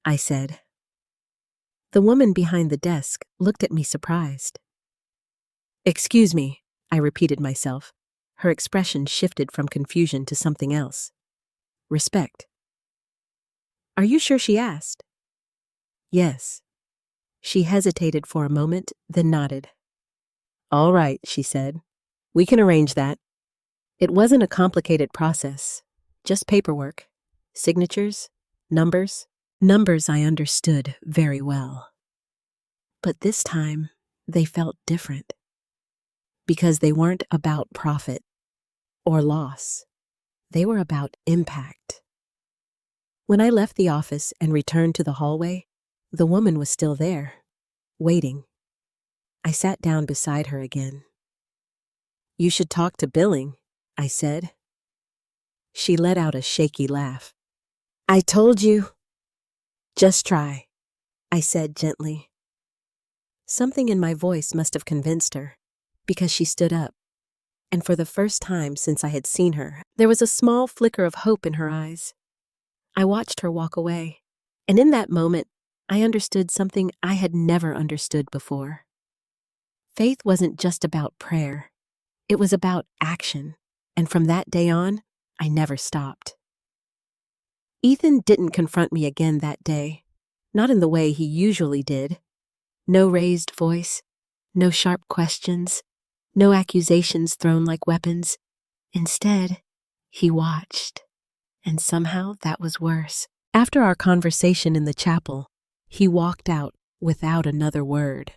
I said. The woman behind the desk looked at me surprised. "Excuse me," I repeated myself. Her expression shifted from confusion to something else. Respect. "Are you sure?" she asked. "Yes." She hesitated for a moment, then nodded. "All right," she said. "We can arrange that." It wasn't a complicated process, just paperwork, signatures, numbers. Numbers I understood very well. But this time, they felt different. Because they weren't about profit. or loss. They were about impact. When I left the office and returned to the hallway, the woman was still there, waiting. I sat down beside her again. "You should talk to billing," I said. She let out a shaky laugh. "I told you." "Just try," I said gently. Something in my voice must have convinced her, because she stood up, and for the first time since I had seen her, there was a small flicker of hope in her eyes. I watched her walk away, and in that moment, I understood something I had never understood before. Faith wasn't just about prayer. It was about action, and from that day on, I never stopped. Ethan didn't confront me again that day, not in the way he usually did. No raised voice, no sharp questions, no accusations thrown like weapons. Instead, he watched, and somehow that was worse. After our conversation in the chapel, he walked out without another word.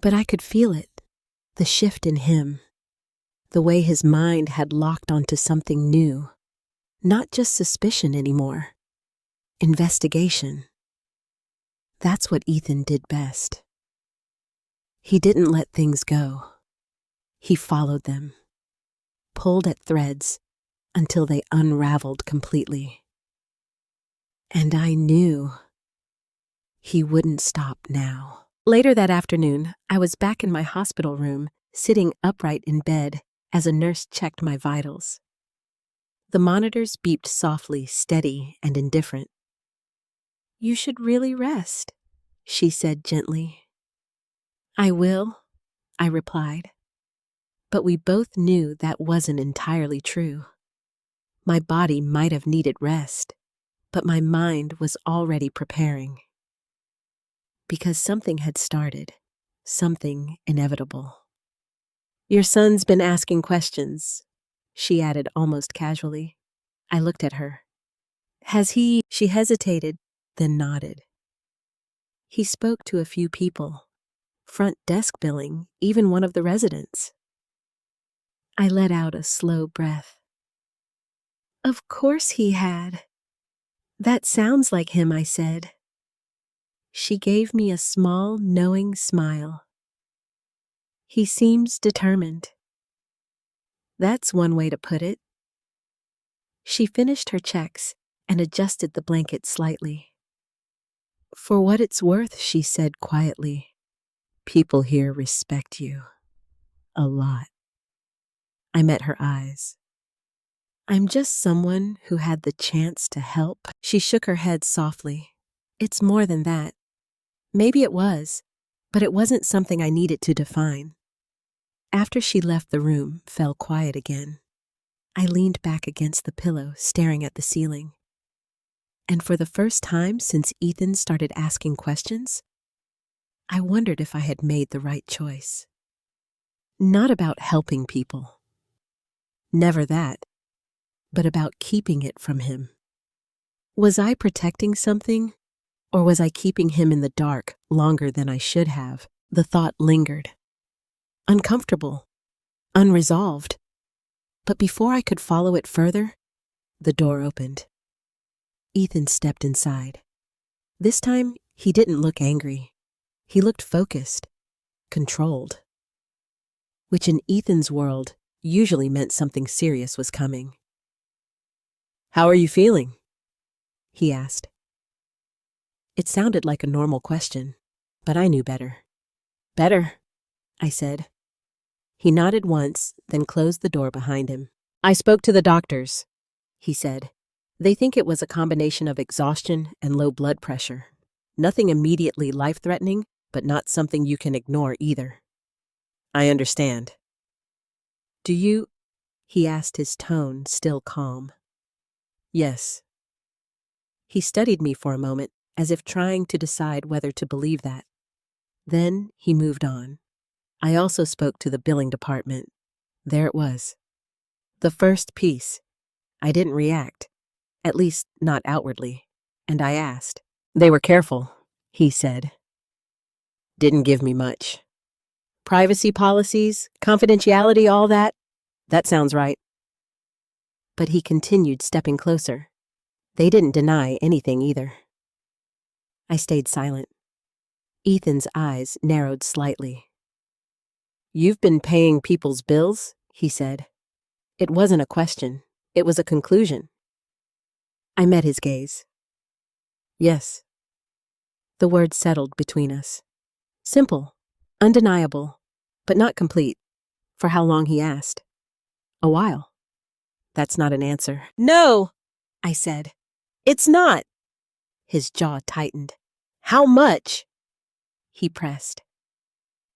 But I could feel it, the shift in him, the way his mind had locked onto something new. Not just suspicion anymore. Investigation. That's what Ethan did best. He didn't let things go. He followed them, pulled at threads until they unraveled completely. And I knew he wouldn't stop now. Later that afternoon, I was back in my hospital room, sitting upright in bed as a nurse checked my vitals. The monitors beeped softly, steady, and indifferent. "You should really rest," she said gently. "I will," I replied. But we both knew that wasn't entirely true. My body might have needed rest, but my mind was already preparing. Because something had started, something inevitable. "Your son's been asking questions," she added almost casually. I looked at her. "Has he?" She hesitated, then nodded. "He spoke to a few people. Front desk billing, even one of the residents." I let out a slow breath. "Of course he had. That sounds like him," I said. She gave me a small, knowing smile. "He seems determined." That's one way to put it. She finished her checks and adjusted the blanket slightly. "For what it's worth," she said quietly, "people here respect you. A lot." I met her eyes. "I'm just someone who had the chance to help." She shook her head softly. "It's more than that. Maybe it was, but it wasn't something I needed to define." After she left the room, fell quiet again. I leaned back against the pillow, staring at the ceiling. And for the first time since Ethan started asking questions, I wondered if I had made the right choice. Not about helping people. Never that. But about keeping it from him. Was I protecting something, or was I keeping him in the dark longer than I should have? The thought lingered. Uncomfortable. Unresolved. But before I could follow it further, the door opened. Ethan stepped inside. This time, he didn't look angry. He looked focused, controlled. Which in Ethan's world usually meant something serious was coming. "How are you feeling?" he asked. It sounded like a normal question, but I knew better. "Better," I said. He nodded once, then closed the door behind him. "I spoke to the doctors," he said. "They think it was a combination of exhaustion and low blood pressure. Nothing immediately life-threatening, but not something you can ignore either." "I understand." "Do you?" he asked, his tone still calm. "Yes." He studied me for a moment, as if trying to decide whether to believe that. Then he moved on. I also spoke to the billing department. There it was. The first piece. I didn't react, at least not outwardly, and I asked. "They were careful," he said. "Didn't give me much. Privacy policies, confidentiality, all that? That sounds right." but he continued stepping closer. They didn't deny anything either. I stayed silent. Ethan's eyes narrowed slightly. "You've been paying people's bills?" he said. It wasn't a question. It was a conclusion. I met his gaze. "Yes." The words settled between us. Simple, undeniable, but not complete. For how long, he asked. A while. That's not an answer. "No," I said. "It's not." His jaw tightened. "How much?" He pressed.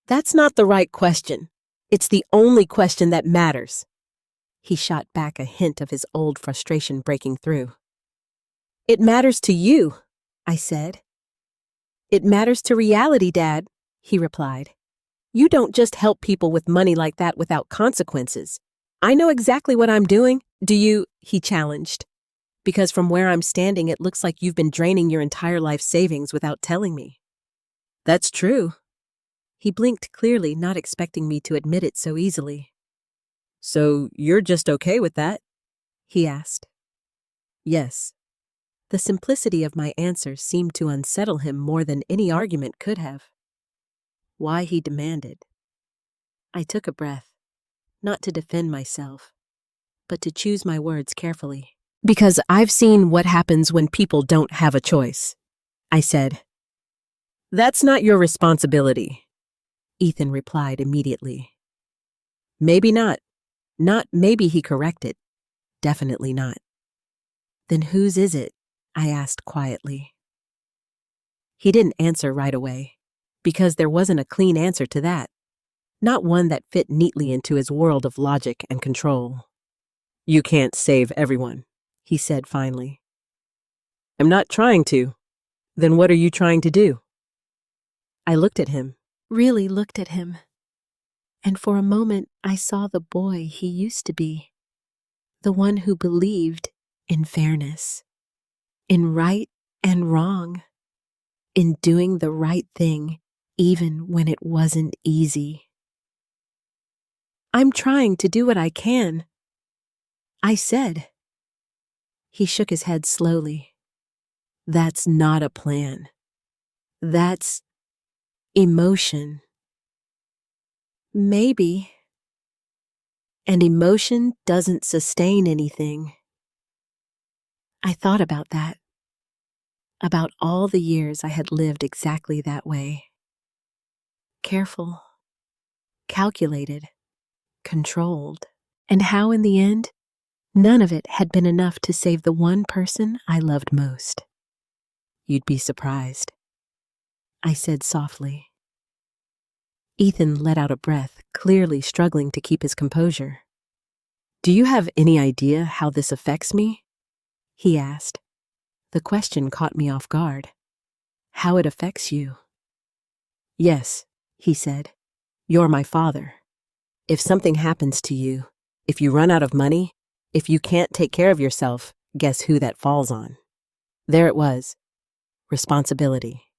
"That's not the right question. It's the only question that matters." He shot back a hint of his old frustration breaking through. "It matters to you," I said. "It matters to reality, Dad," he replied. "You don't just help people with money like that without consequences. I know exactly what I'm doing. Do you?" he challenged. "Because from where I'm standing, it looks like you've been draining your entire life savings without telling me." "That's true." He blinked clearly, not expecting me to admit it so easily. "So you're just okay with that?" he asked. "Yes." The simplicity of my answer seemed to unsettle him more than any argument could have. Why, he demanded. I took a breath, not to defend myself, but to choose my words carefully. "Because I've seen what happens when people don't have a choice," I said. "That's not your responsibility," Ethan replied immediately. "Maybe not. Not maybe," he corrected. "Definitely not." "Then whose is it?" I asked quietly. He didn't answer right away, because there wasn't a clean answer to that, not one that fit neatly into his world of logic and control. "You can't save everyone," he said finally. "I'm not trying to. Then what are you trying to do?" I looked at him, really looked at him, and for a moment I saw the boy he used to be, the one who believed in fairness, in right and wrong, in doing the right thing even when it wasn't easy. "I'm trying to do what I can," I said. He shook his head slowly. "That's not a plan. That's emotion." "Maybe." "And emotion doesn't sustain anything." I thought about that, about all the years I had lived exactly that way. Careful, calculated, controlled, and how in the end, none of it had been enough to save the one person I loved most. "You'd be surprised," I said softly. Ethan let out a breath, clearly struggling to keep his composure. "Do you have any idea how this affects me?" he asked. The question caught me off guard. "How it affects you?" "Yes," he said. "You're my father. If something happens to you, if you run out of money, if you can't take care of yourself, guess who that falls on?" There it was. Responsibility.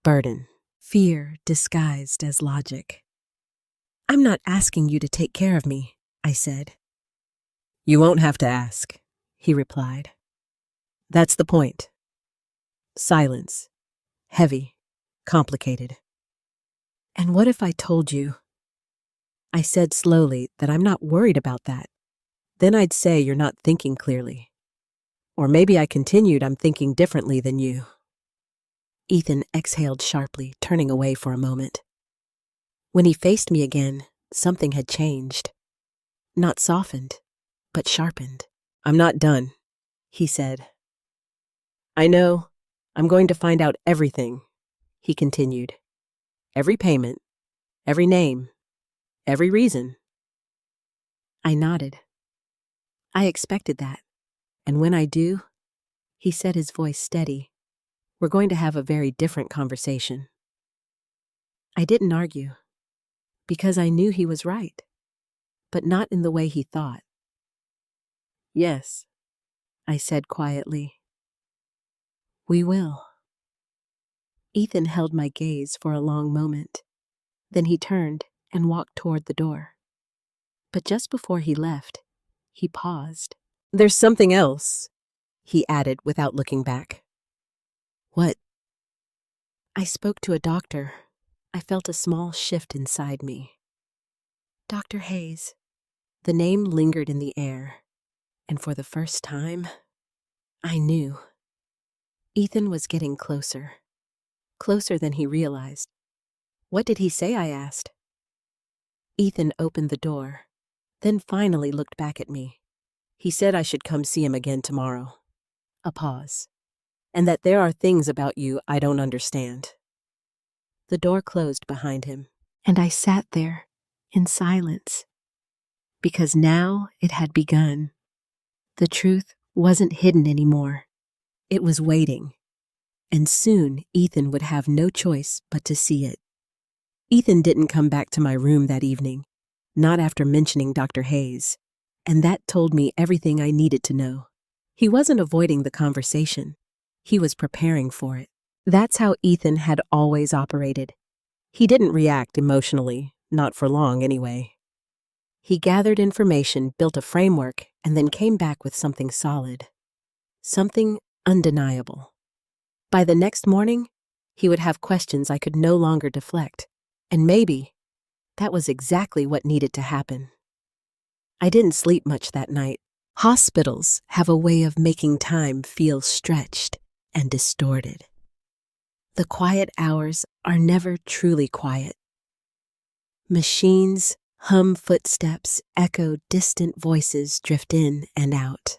Burden. Fear disguised as logic. "I'm not asking you to take care of me," I said. "You won't have to ask," he replied. "That's the point." Silence. Heavy. Complicated. "And what if I told you," I said slowly, "that I'm not worried about that? Then I'd say you're not thinking clearly. Or maybe I continued, I'm thinking differently than you." Ethan exhaled sharply, turning away for a moment. When he faced me again, something had changed. Not softened, but sharpened. "I'm not done," he said. "I know. I'm going to find out everything," he continued. "Every payment, every name, every reason." I nodded. I expected that. "And when I do," he said, his voice steady, "we're going to have a very different conversation." I didn't argue, because I knew he was right, but not in the way he thought. "Yes," I said quietly. "We will." Ethan held my gaze for a long moment. Then he turned and walked toward the door. But just before he left, he paused. There's something else, he added without looking back. What? I spoke to a doctor. I felt a small shift inside me. Dr. Hayes. The name lingered in the air, and for the first time, I knew. Ethan was getting closer. Closer than he realized. What did he say? I asked. Ethan opened the door, then finally looked back at me. He said I should come see him again tomorrow. A pause. And that there are things about you I don't understand. The door closed behind him, and I sat there in silence. Because now it had begun. The truth wasn't hidden anymore. It was waiting. And soon Ethan would have no choice but to see it. Ethan didn't come back to my room that evening, not after mentioning Dr. Hayes, and that told me everything I needed to know. He wasn't avoiding the conversation. He was preparing for it. That's how Ethan had always operated. He didn't react emotionally, not for long anyway. He gathered information, built a framework, and then came back with something solid. Something undeniable. By the next morning, he would have questions I could no longer deflect. And maybe that was exactly what needed to happen. I didn't sleep much that night. Hospitals have a way of making time feel stretched and distorted. The quiet hours are never truly quiet. Machines hum footsteps, echo distant voices drift in and out.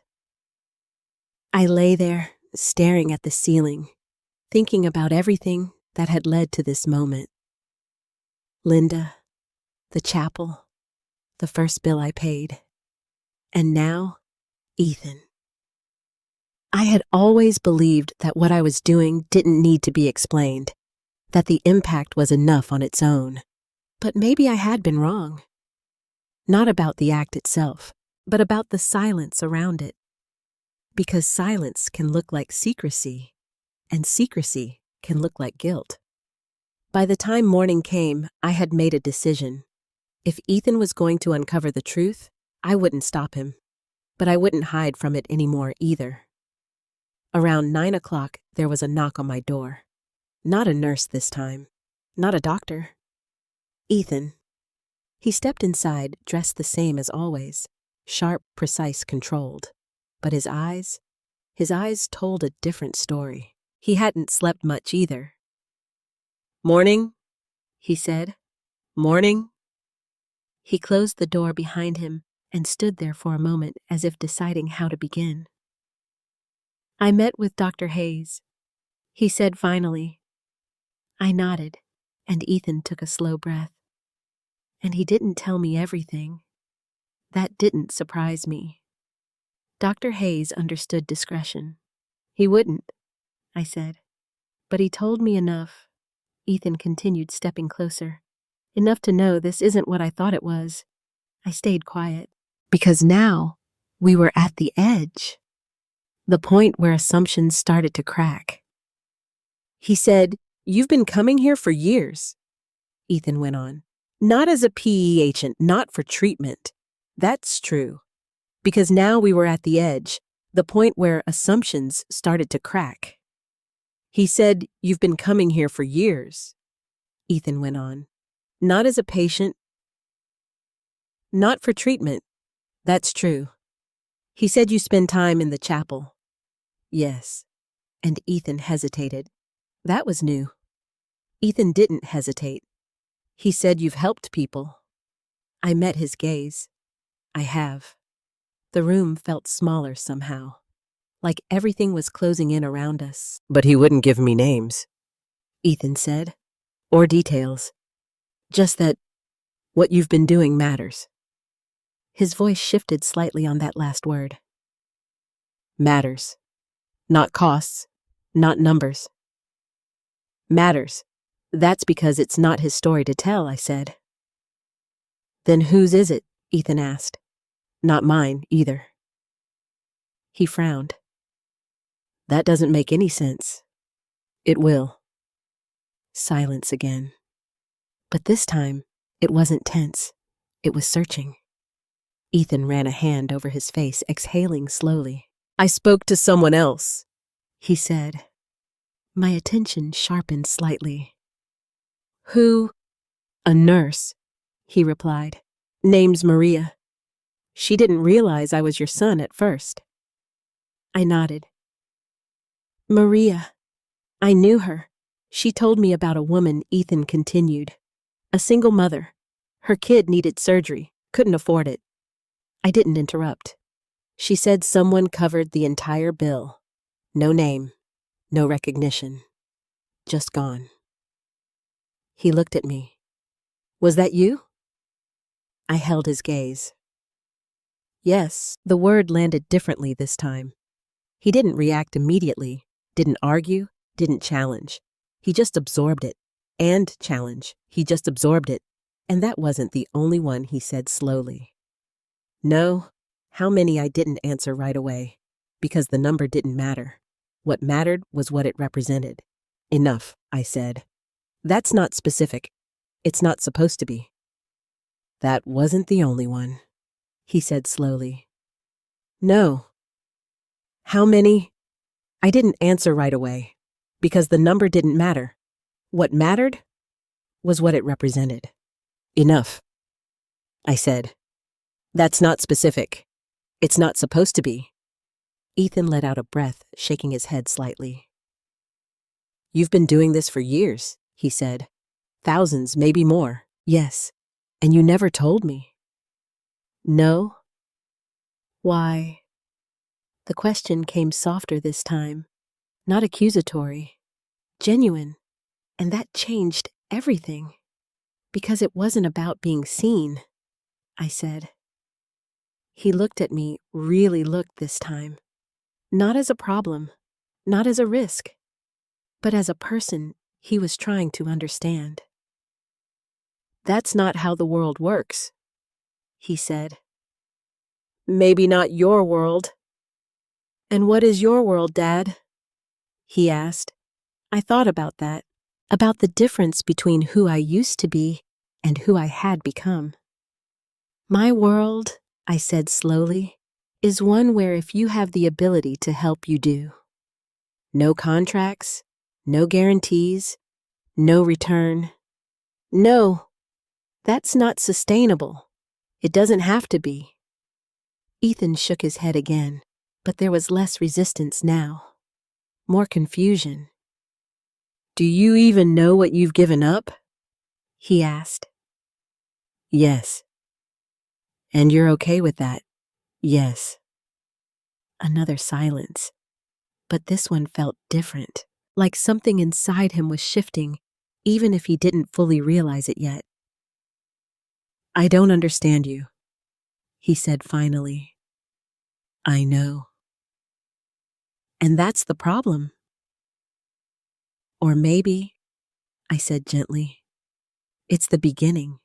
I lay there, staring at the ceiling, thinking about everything that had led to this moment. Linda, the chapel, the first bill I paid, and now, Ethan. I had always believed that what I was doing didn't need to be explained, that the impact was enough on its own. But maybe I had been wrong. Not about the act itself, but about the silence around it. Because silence can look like secrecy, and secrecy can look like guilt. By the time morning came, I had made a decision. If Ethan was going to uncover the truth, I wouldn't stop him. But I wouldn't hide from it anymore either. Around 9 o'clock, there was a knock on my door. Not a nurse this time. Not a doctor. Ethan. He stepped inside, dressed the same as always. Sharp, precise, controlled. But his eyes told a different story. He hadn't slept much either. "Morning," he said. "Morning." He closed the door behind him and stood there for a moment as if deciding how to begin. "I met with Dr. Hayes," he said finally. I nodded, and Ethan took a slow breath. And he didn't tell me everything. That didn't surprise me. Dr. Hayes understood discretion. "He wouldn't," I said. "But he told me enough," Ethan continued, stepping closer. "Enough to know this isn't what I thought it was." I stayed quiet, because now we were at the edge. The point where assumptions started to crack. "He said, 'You've been coming here for years,'" Ethan went on. "Not as a PE agent, not for treatment. That's true. Because now we were at the edge, the point where assumptions started to crack. He said, 'You've been coming here for years,'" Ethan went on. "Not as a patient, not for treatment. That's true. He said you spend time in the chapel." "Yes." And Ethan hesitated. That was new. Ethan didn't hesitate. "He said you've helped people." I met his gaze. "I have." The room felt smaller somehow, like everything was closing in around us. "But he wouldn't give me names," Ethan said, "or details. Just that what you've been doing matters." His voice shifted slightly on that last word. "Matters. Not costs, not numbers. Matters. That's because it's not his story to tell," I said. "Then whose is it?" Ethan asked. "Not mine, either." He frowned. "That doesn't make any sense." "It will." Silence again. But this time, it wasn't tense. It was searching. Ethan ran a hand over his face, exhaling slowly. I spoke to someone else, he said. My attention sharpened slightly. Who? A nurse, he replied. Name's Maria. She didn't realize I was your son at first. I nodded. Maria. I knew her. She told me about a woman, Ethan continued. A single mother. Her kid needed surgery, couldn't afford it. I didn't interrupt. She said someone covered the entire bill. No name, no recognition. Just gone. He looked at me. Was that you? I held his gaze. Yes, the word landed differently this time. He didn't react immediately, didn't argue, didn't challenge. He just absorbed it. And challenge. He just absorbed it. And that wasn't the only one, he said slowly. No, how many I didn't answer right away, because the number didn't matter. What mattered was what it represented. Enough, I said. That's not specific. It's not supposed to be. That wasn't the only one, he said slowly. No. How many? I didn't answer right away, because the number didn't matter. What mattered was what it represented. Enough, I said. That's not specific. It's not supposed to be. Ethan let out a breath, shaking his head slightly. You've been doing this for years, he said. Thousands, maybe more. Yes. And you never told me. No? Why? The question came softer this time, not accusatory, genuine, and that changed everything. Because it wasn't about being seen, I said. He looked at me, really looked this time. Not as a problem, not as a risk, but as a person he was trying to understand. That's not how the world works, he said. Maybe not your world. And what is your world, Dad? He asked. I thought about that, about the difference between who I used to be and who I had become. My world, I said slowly, is one where if you have the ability to help, you do. No contracts, no guarantees, no return. No, that's not sustainable. It doesn't have to be. Ethan shook his head again, but there was less resistance now, more confusion. Do you even know what you've given up? He asked. Yes. And you're okay with that? Yes. Another silence, but this one felt different, like something inside him was shifting, even if he didn't fully realize it yet. I don't understand you, he said finally. I know. And that's the problem. Or maybe, I said gently, it's the beginning.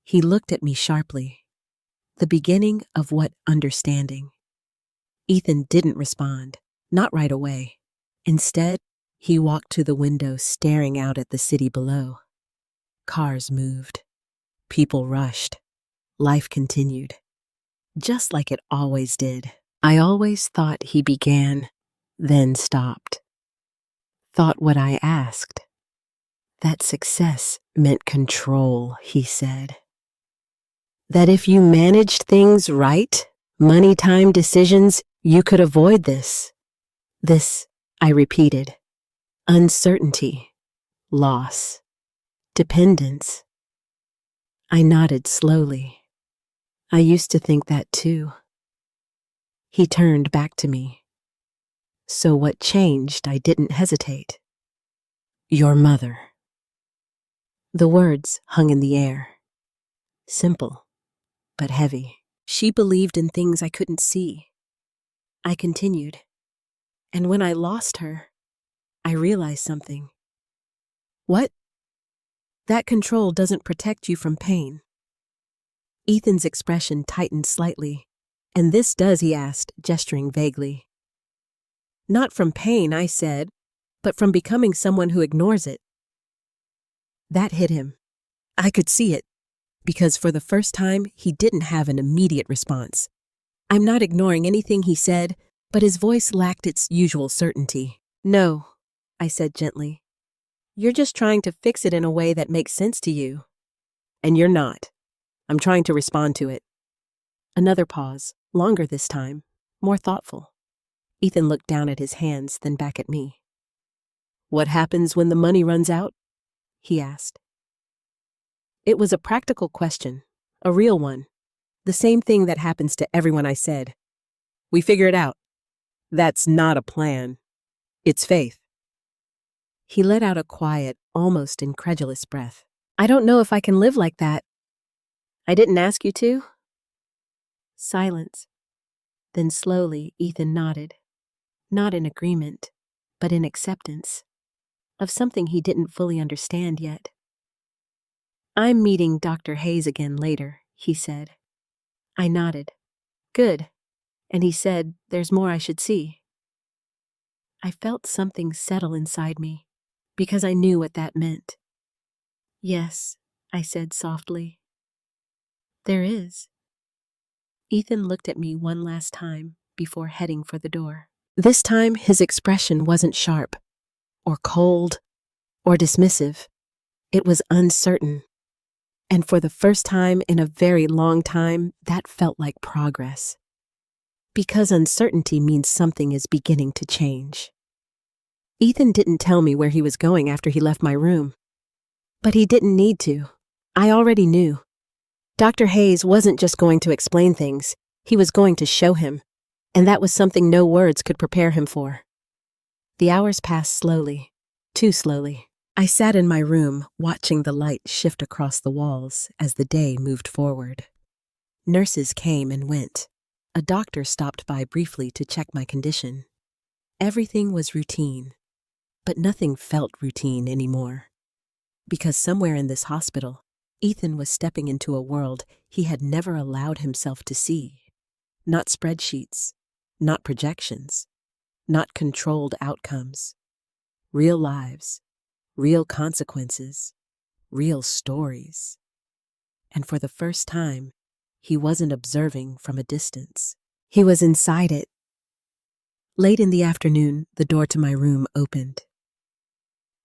He looked at me sharply. The beginning of what understanding? Ethan didn't respond, not right away. Instead, he walked to the window, staring out at the city below. Cars moved. People rushed. Life continued. Just like it always did. I always thought he began, then stopped. Thought what I asked. That success meant control, he said. That if you managed things right, money, time, decisions, you could avoid this. This, I repeated. Uncertainty, loss, dependence. I nodded slowly. I used to think that too. He turned back to me. So what changed? I didn't hesitate. Your mother. The words hung in the air. Simple, but heavy. She believed in things I couldn't see. I continued. And when I lost her, I realized something. What? That control doesn't protect you from pain. Ethan's expression tightened slightly. And this does, he asked, gesturing vaguely. Not from pain, I said, but from becoming someone who ignores it. That hit him. I could see it. because for the first time, he didn't have an immediate response. I'm not ignoring anything he said, but his voice lacked its usual certainty. No, I said gently. You're just trying to fix it in a way that makes sense to you. And you're not. I'm trying to respond to it. Another pause, longer this time, more thoughtful. Ethan looked down at his hands, then back at me. What happens when the money runs out? He asked. It was a practical question, a real one. The same thing that happens to everyone, I said. We figure it out. That's not a plan. It's faith. He let out a quiet, almost incredulous breath. I don't know if I can live like that. I didn't ask you to. Silence. Then slowly, Ethan nodded. Not in agreement, but in acceptance of something he didn't fully understand yet. I'm meeting Dr. Hayes again later, he said. I nodded. Good. And he said, there's more I should see. I felt something settle inside me, because I knew what that meant. Yes, I said softly. There is. Ethan looked at me one last time before heading for the door. This time, his expression wasn't sharp, or cold, or dismissive. It was uncertain. And for the first time in a very long time, that felt like progress. Because uncertainty means something is beginning to change. Ethan didn't tell me where he was going after he left my room. But he didn't need to. I already knew. Dr. Hayes wasn't just going to explain things. He was going to show him. And that was something no words could prepare him for. The hours passed slowly, too slowly. I sat in my room, watching the light shift across the walls as the day moved forward. Nurses came and went. A doctor stopped by briefly to check my condition. Everything was routine, but nothing felt routine anymore. Because somewhere in this hospital, Ethan was stepping into a world he had never allowed himself to see. Not spreadsheets, not projections, not controlled outcomes. Real lives, real consequences, real stories. And for the first time, he wasn't observing from a distance. He was inside it. Late in the afternoon, the door to my room opened.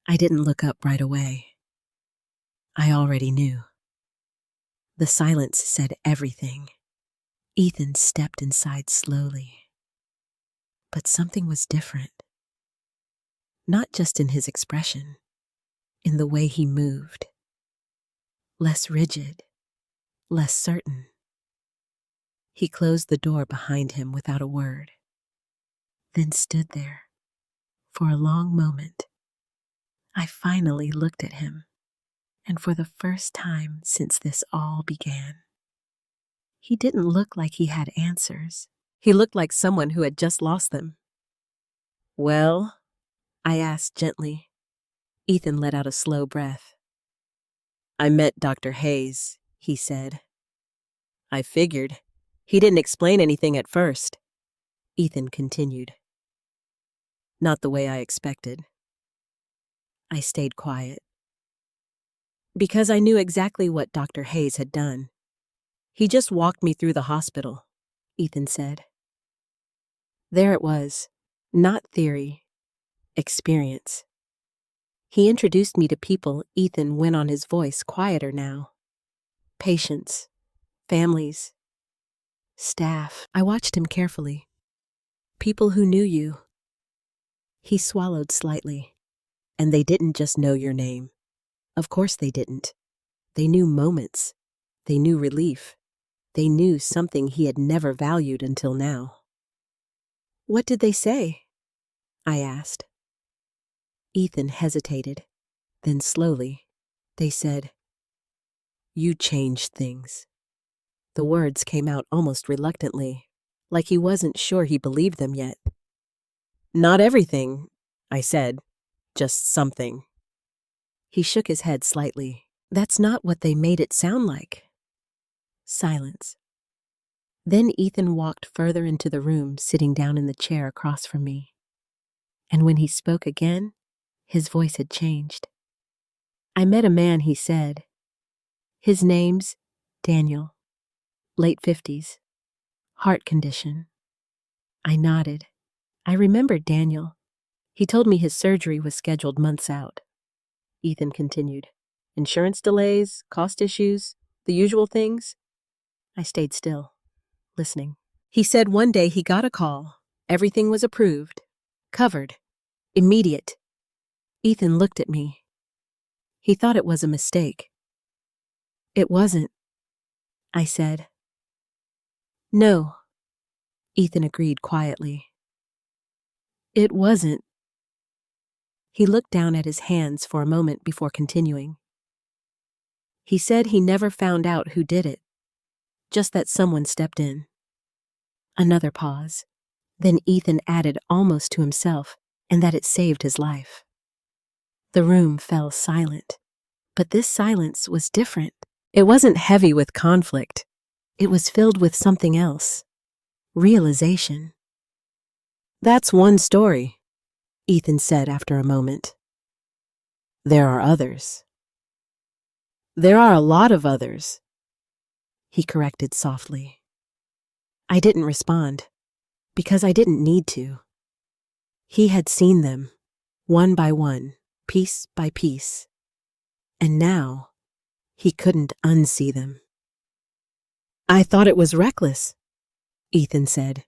I didn't look up right away. I already knew. The silence said everything. Ethan stepped inside slowly. But something was different. Not just in his expression, in the way he moved. Less rigid, less certain. He closed the door behind him without a word, then stood there. For a long moment, I finally looked at him, and for the first time since this all began, he didn't look like he had answers. He looked like someone who had just lost them. Well, I asked gently. Ethan let out a slow breath. I met Dr. Hayes, he said. I figured. He didn't explain anything at first. Ethan continued. Not the way I expected. I stayed quiet. Because I knew exactly what Dr. Hayes had done. He just walked me through the hospital, Ethan said. There it was. Not theory. Experience. He introduced me to people. Ethan went on, his voice quieter now. Patients. Families. Staff. I watched him carefully. People who knew you. He swallowed slightly. And they didn't just know your name. Of course they didn't. They knew moments. They knew relief. They knew something he had never valued until now. What did they say? I asked. Ethan hesitated. Then slowly, they said, You changed things. The words came out almost reluctantly, like he wasn't sure he believed them yet. Not everything, I said, just something. He shook his head slightly. That's not what they made it sound like. Silence. Then Ethan walked further into the room, sitting down in the chair across from me. And when he spoke again, his voice had changed. I met a man, he said. His name's Daniel, late 50s, heart condition. I nodded. I remembered Daniel. He told me his surgery was scheduled months out. Ethan continued. Insurance delays, cost issues, the usual things. I stayed still, listening. He said one day he got a call. Everything was approved, covered, immediate. Ethan looked at me. He thought it was a mistake. It wasn't, I said. No, Ethan agreed quietly. It wasn't. He looked down at his hands for a moment before continuing. He said he never found out who did it, just that someone stepped in. Another pause. Then Ethan added almost to himself, and that it saved his life. The room fell silent, but this silence was different. It wasn't heavy with conflict. It was filled with something else. Realization. That's one story, Ethan said after a moment. There are others. There are a lot of others, he corrected softly. I didn't respond, because I didn't need to. He had seen them, one by one, piece by piece, and now he couldn't unsee them. I thought it was reckless, Ethan said.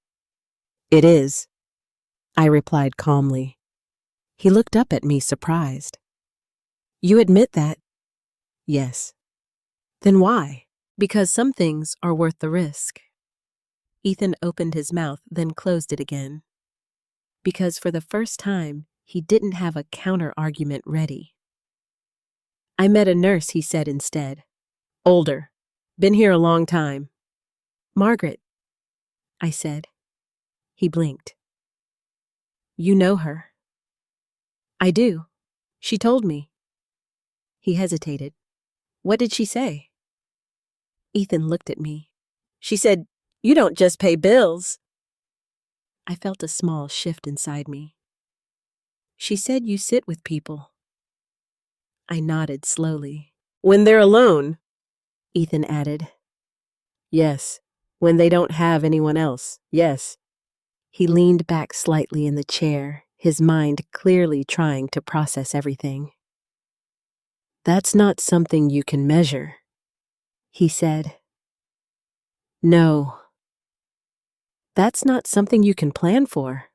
It is, I replied calmly. He looked up at me surprised. You admit that? Yes. Then why? Because some things are worth the risk. Ethan opened his mouth, then closed it again. Because for the first time, he didn't have a counter-argument ready. I met a nurse, he said instead. Older. Been here a long time. Margaret, I said. He blinked. You know her? I do. She told me. He hesitated. What did she say? Ethan looked at me. She said, you don't just pay bills. I felt a small shift inside me. She said you sit with people. I nodded slowly. When they're alone, Ethan added. Yes, when they don't have anyone else, yes. He leaned back slightly in the chair, his mind clearly trying to process everything. That's not something you can measure, he said. No. That's not something you can plan for.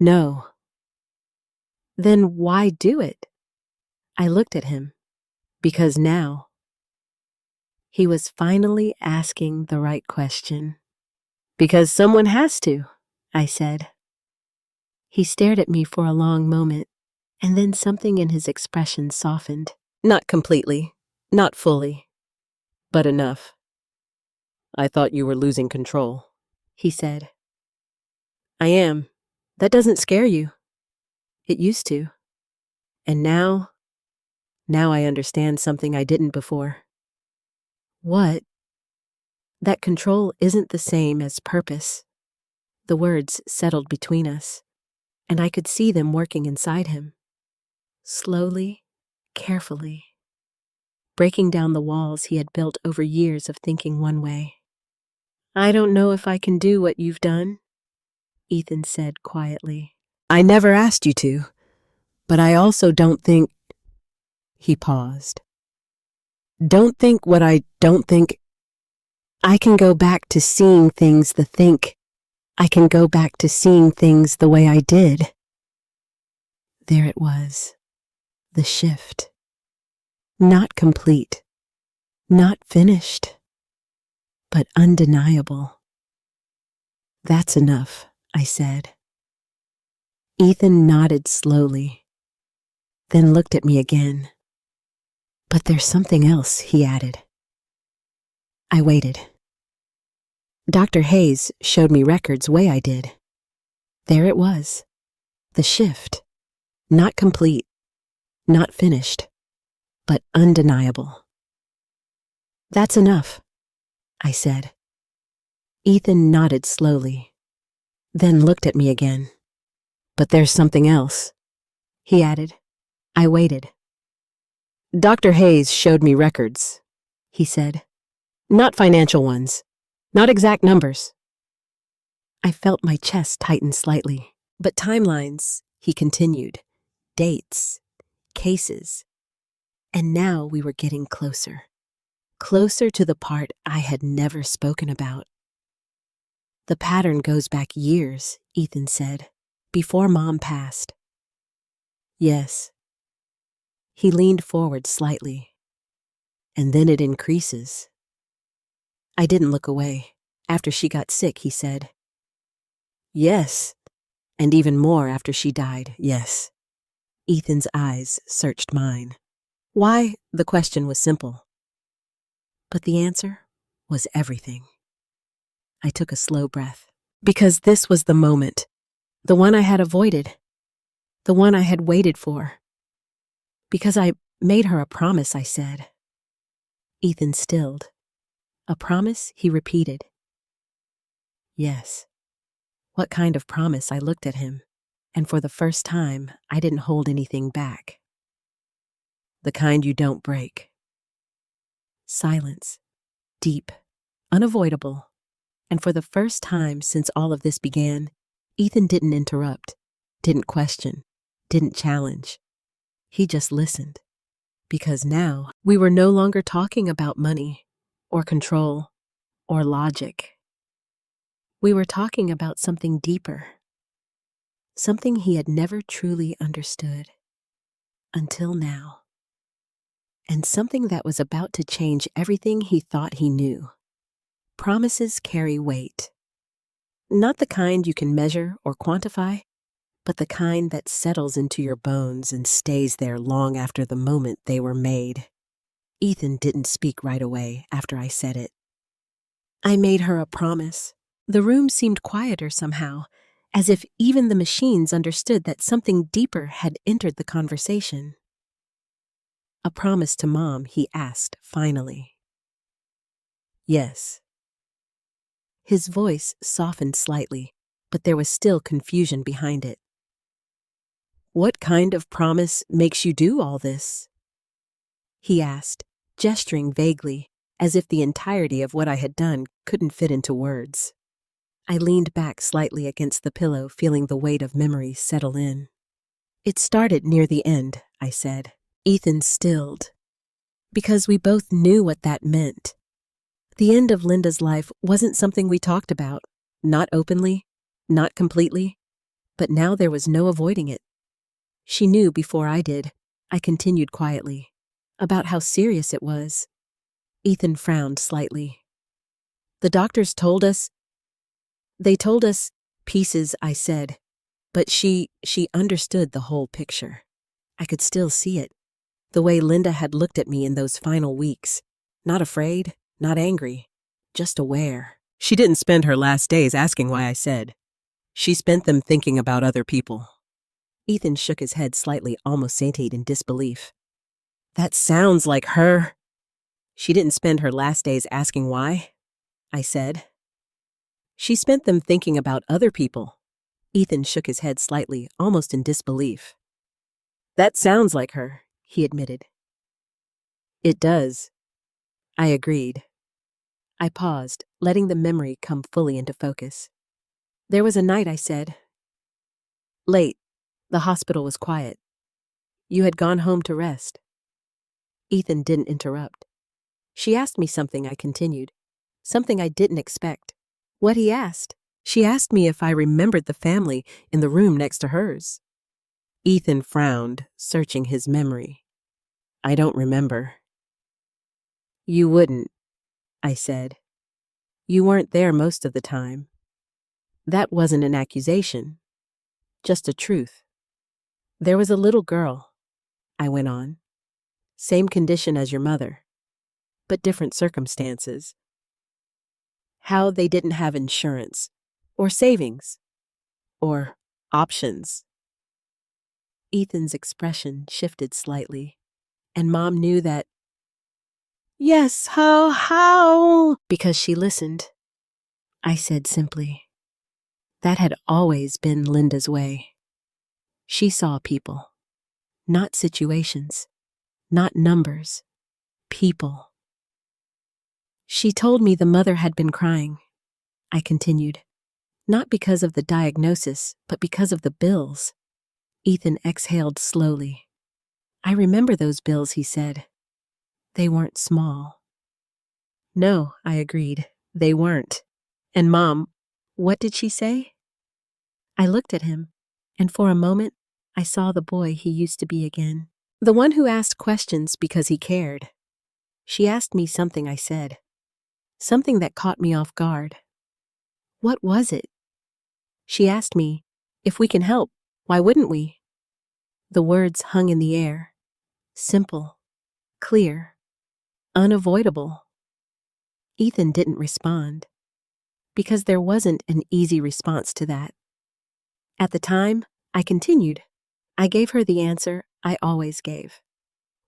No. Then why do it? I looked at him. Because now. He was finally asking the right question. Because someone has to, I said. He stared at me for a long moment, and then something in his expression softened. Not completely, not fully, but enough. I thought you were losing control, he said. I am. That doesn't scare you. It used to. And now I understand something I didn't before. What? That control isn't the same as purpose. The words settled between us, and I could see them working inside him. Slowly, carefully, breaking down the walls he had built over years of thinking one way. I don't know if I can do what you've done, Ethan said quietly. I never asked you to, but I also don't think... He paused. Don't think what I don't think. I can go back to seeing things I can go back to seeing things the way I did. There it was, the shift. Not complete, not finished, but undeniable. That's enough, I said. Ethan nodded slowly, then looked at me again. But there's something else, he added. I waited. Dr. Hayes showed me records way I did. There it was, the shift. Not complete, not finished, but undeniable. That's enough, I said. Ethan nodded slowly, then looked at me again. But there's something else, he added. I waited. Dr. Hayes showed me records, he said. Not financial ones. Not exact numbers. I felt my chest tighten slightly. But timelines, he continued. Dates. Cases. And now we were getting closer. Closer to the part I had never spoken about. The pattern goes back years, Ethan said, before Mom passed. Yes. He leaned forward slightly. And then it increases. I didn't look away. After she got sick, he said. Yes. And even more after she died, yes. Ethan's eyes searched mine. Why? The question was simple. But the answer was everything. I took a slow breath. Because this was the moment. The one I had avoided. The one I had waited for. Because I made her a promise, I said. Ethan stilled. A promise, he repeated. Yes. What kind of promise? I looked at him, and for the first time, I didn't hold anything back. The kind you don't break. Silence. Deep. Unavoidable. And for the first time since all of this began, Ethan didn't interrupt, didn't question, didn't challenge. He just listened. Because now, we were no longer talking about money, or control, or logic. We were talking about something deeper. Something he had never truly understood. Until now. And something that was about to change everything he thought he knew. Promises carry weight. Not the kind you can measure or quantify, but the kind that settles into your bones and stays there long after the moment they were made. Ethan didn't speak right away after I said it. I made her a promise. The room seemed quieter somehow, as if even the machines understood that something deeper had entered the conversation. A promise to Mom, he asked, finally. Yes. His voice softened slightly, but there was still confusion behind it. What kind of promise makes you do all this? He asked, gesturing vaguely, as if the entirety of what I had done couldn't fit into words. I leaned back slightly against the pillow, feeling the weight of memories settle in. It started near the end, I said. Ethan stilled. Because we both knew what that meant. The end of Linda's life wasn't something we talked about, not openly, not completely, but now there was no avoiding it. She knew before I did, I continued quietly, about how serious it was. Ethan frowned slightly. The doctors told us. They told us pieces, I said, but she understood the whole picture. I could still see it, the way Linda had looked at me in those final weeks, not afraid, not angry, just aware. She didn't spend her last days asking why I said. She spent them thinking about other people. Ethan shook his head slightly, almost sated in disbelief. That sounds like her. She didn't spend her last days asking why, I said. She spent them thinking about other people. Ethan shook his head slightly, almost in disbelief. That sounds like her, he admitted. It does. I agreed. I paused, letting the memory come fully into focus. There was a night, I said. Late. The hospital was quiet. You had gone home to rest. Ethan didn't interrupt. She asked me something, I continued. Something I didn't expect. What he asked? She asked me if I remembered the family in the room next to hers. Ethan frowned, searching his memory. I don't remember. You wouldn't, I said. You weren't there most of the time. That wasn't an accusation, just a truth. There was a little girl, I went on. Same condition as your mother, but different circumstances. How they didn't have insurance, or savings, or options. Ethan's expression shifted slightly, and Mom knew that. Yes, how? Because she listened. I said simply. That had always been Linda's way. She saw people, not situations, not numbers, people. She told me the mother had been crying, I continued. Not because of the diagnosis, but because of the bills. Ethan exhaled slowly. I remember those bills, he said. They weren't small. No, I agreed. They weren't. And Mom, what did she say? I looked at him, and for a moment, I saw the boy he used to be again. The one who asked questions because he cared. She asked me something, I said. Something that caught me off guard. What was it? She asked me, if we can help, why wouldn't we? The words hung in the air. Simple, clear, unavoidable. Ethan didn't respond, because there wasn't an easy response to that. At the time, I continued. I gave her the answer I always gave.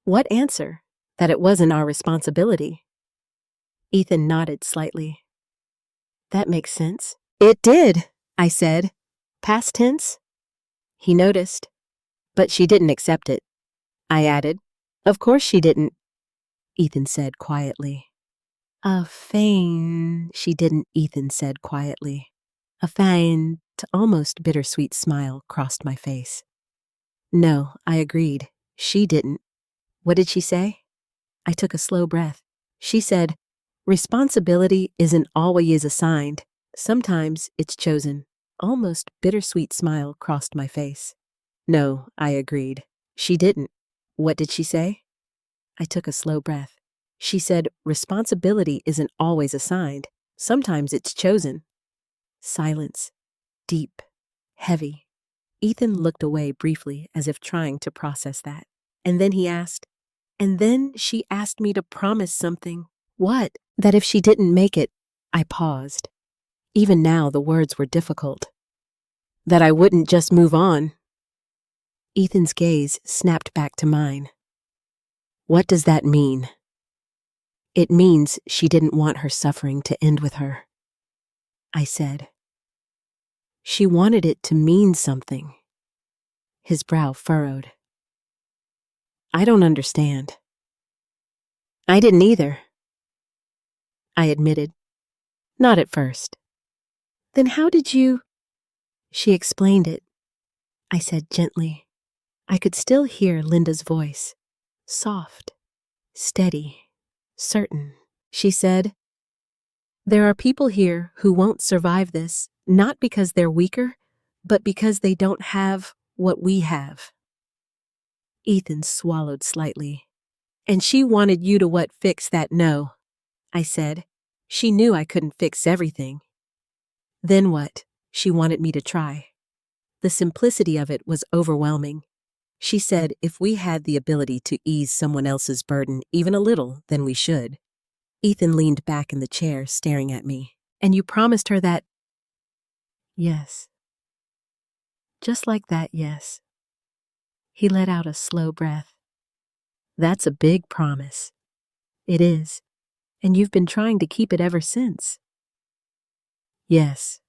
What answer? That it wasn't our responsibility. Ethan nodded slightly. That makes sense. It did, I said. Past tense? He noticed. But she didn't accept it. I added. Of course she didn't, Ethan said quietly. She didn't, Ethan said quietly. A faint, almost bittersweet smile crossed my face. No, I agreed. She didn't. What did she say? I took a slow breath. She said, responsibility isn't always assigned. Sometimes it's chosen. Almost bittersweet smile crossed my face. No, I agreed. She didn't. What did she say? I took a slow breath. She said, responsibility isn't always assigned. Sometimes it's chosen. Silence. Deep. Heavy. Ethan looked away briefly as if trying to process that. And then he asked, and then she asked me to promise something. What? That if she didn't make it, I paused. Even now the words were difficult. That I wouldn't just move on. Ethan's gaze snapped back to mine. What does that mean? It means she didn't want her suffering to end with her, I said. She wanted it to mean something. His brow furrowed. I don't understand. I didn't either, I admitted. Not at first. Then how did you? She explained it, I said gently. I could still hear Linda's voice. Soft, steady, certain. She said, there are people here who won't survive this, not because they're weaker, but because they don't have what we have. Ethan swallowed slightly. And she wanted you to fix that? No, I said. She knew I couldn't fix everything. Then what? She wanted me to try. The simplicity of it was overwhelming. She said if we had the ability to ease someone else's burden even a little, then we should. Ethan leaned back in the chair, staring at me. And you promised her that? Yes. Just like that, yes. He let out a slow breath. That's a big promise. It is. And you've been trying to keep it ever since. Yes.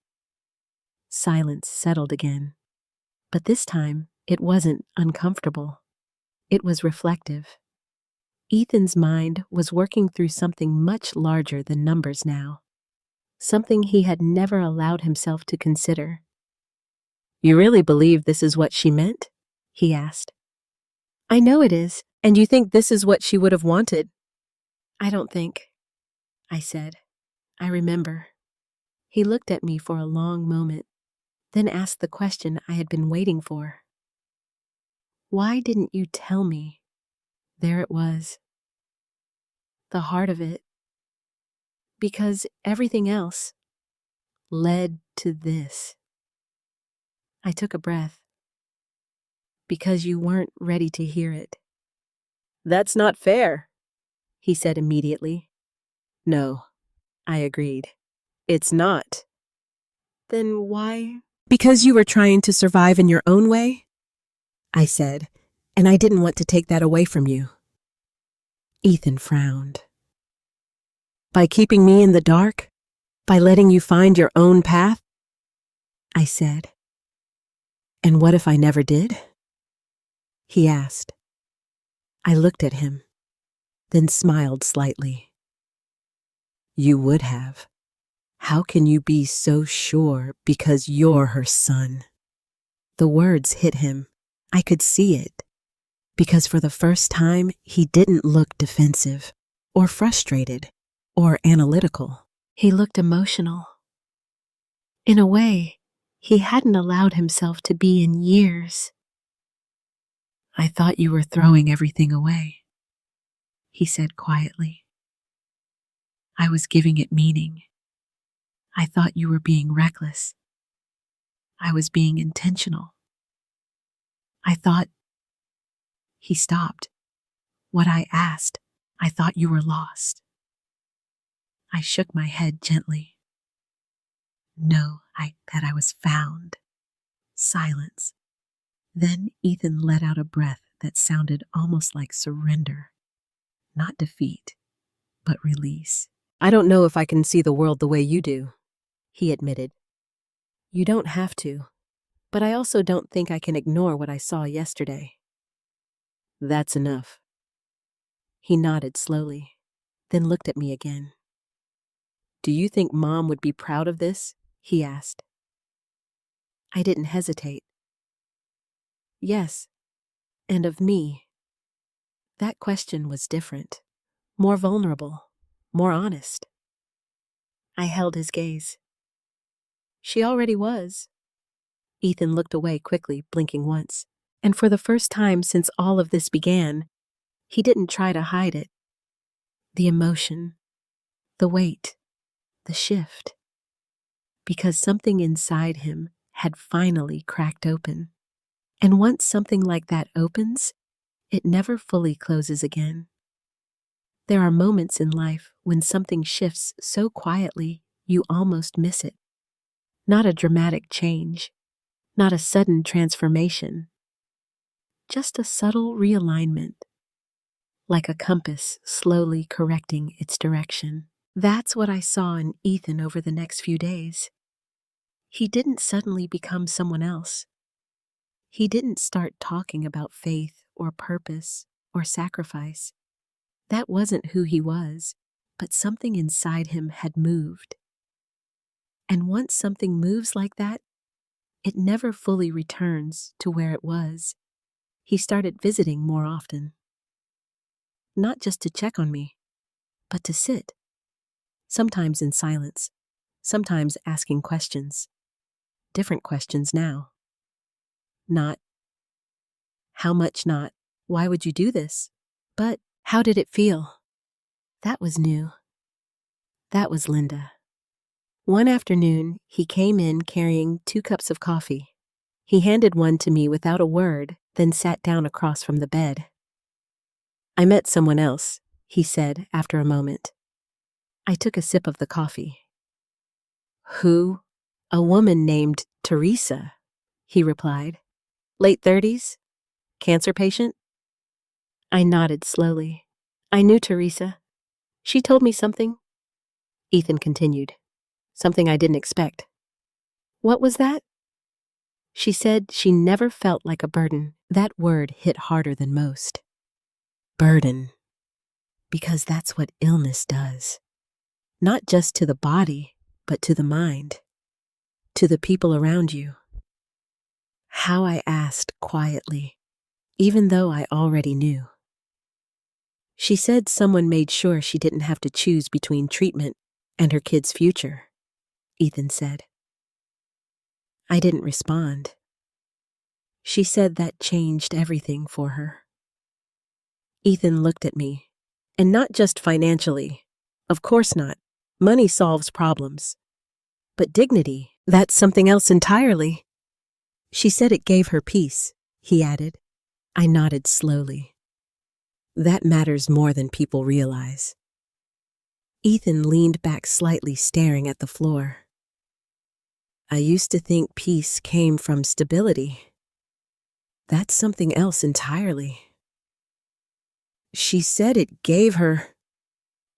Silence settled again. But this time, it wasn't uncomfortable. It was reflective. Ethan's mind was working through something much larger than numbers now. Something he had never allowed himself to consider. You really believe this is what she meant? He asked. I know it is, and you think this is what she would have wanted? I don't think, I said. I remember. He looked at me for a long moment, then asked the question I had been waiting for. Why didn't you tell me? There it was. The heart of it. Because everything else led to this. I took a breath. Because you weren't ready to hear it. That's not fair, he said immediately. No, I agreed. It's not. Then why? Because you were trying to survive in your own way, I said, and I didn't want to take that away from you. Ethan frowned. By keeping me in the dark? By letting you find your own path? I said. And what if I never did? He asked. I looked at him, then smiled slightly. You would have. How can you be so sure because you're her son? The words hit him. I could see it. Because for the first time, he didn't look defensive, or frustrated, or analytical. He looked emotional. In a way, he hadn't allowed himself to be in years. I thought you were throwing everything away, he said quietly. I was giving it meaning. I thought you were being reckless. I was being intentional. I thought. He stopped. What I asked, I thought you were lost. I shook my head gently. No, that I was found. Silence. Then Ethan let out a breath that sounded almost like surrender. Not defeat, but release. I don't know if I can see the world the way you do, he admitted. You don't have to, but I also don't think I can ignore what I saw yesterday. That's enough. He nodded slowly, then looked at me again. Do you think Mom would be proud of this? He asked. I didn't hesitate. Yes, and of me. That question was different, more vulnerable, more honest. I held his gaze. She already was. Ethan looked away quickly, blinking once, and for the first time since all of this began, he didn't try to hide it. The emotion, the weight, the shift. Because something inside him had finally cracked open. And once something like that opens, it never fully closes again. There are moments in life when something shifts so quietly you almost miss it. Not a dramatic change, not a sudden transformation, just a subtle realignment, like a compass slowly correcting its direction. That's what I saw in Ethan over the next few days. He didn't suddenly become someone else. He didn't start talking about faith or purpose or sacrifice. That wasn't who he was, but something inside him had moved. And once something moves like that, it never fully returns to where it was. He started visiting more often. Not just to check on me, but to sit. Sometimes in silence, sometimes asking questions. Different questions now. Not, how much not, why would you do this? But, how did it feel? That was new. That was Linda. One afternoon, he came in carrying 2 cups of coffee. He handed one to me without a word, then sat down across from the bed. I met someone else, he said after a moment. I took a sip of the coffee. Who? A woman named Teresa, he replied. Late 30s? Cancer patient? I nodded slowly. I knew Teresa. She told me something. Ethan continued. Something I didn't expect. What was that? She said she never felt like a burden. That word hit harder than most. Burden. Because that's what illness does. Not just to the body, but to the mind. To the people around you. How I asked quietly, even though I already knew. She said someone made sure she didn't have to choose between treatment and her kid's future, Ethan said. I didn't respond. She said that changed everything for her. Ethan looked at me, and not just financially. Of course not. Money solves problems. But dignity, that's something else entirely. She said it gave her peace, he added. I nodded slowly. That matters more than people realize. Ethan leaned back slightly, staring at the floor. I used to think peace came from stability. That's something else entirely. She said it gave her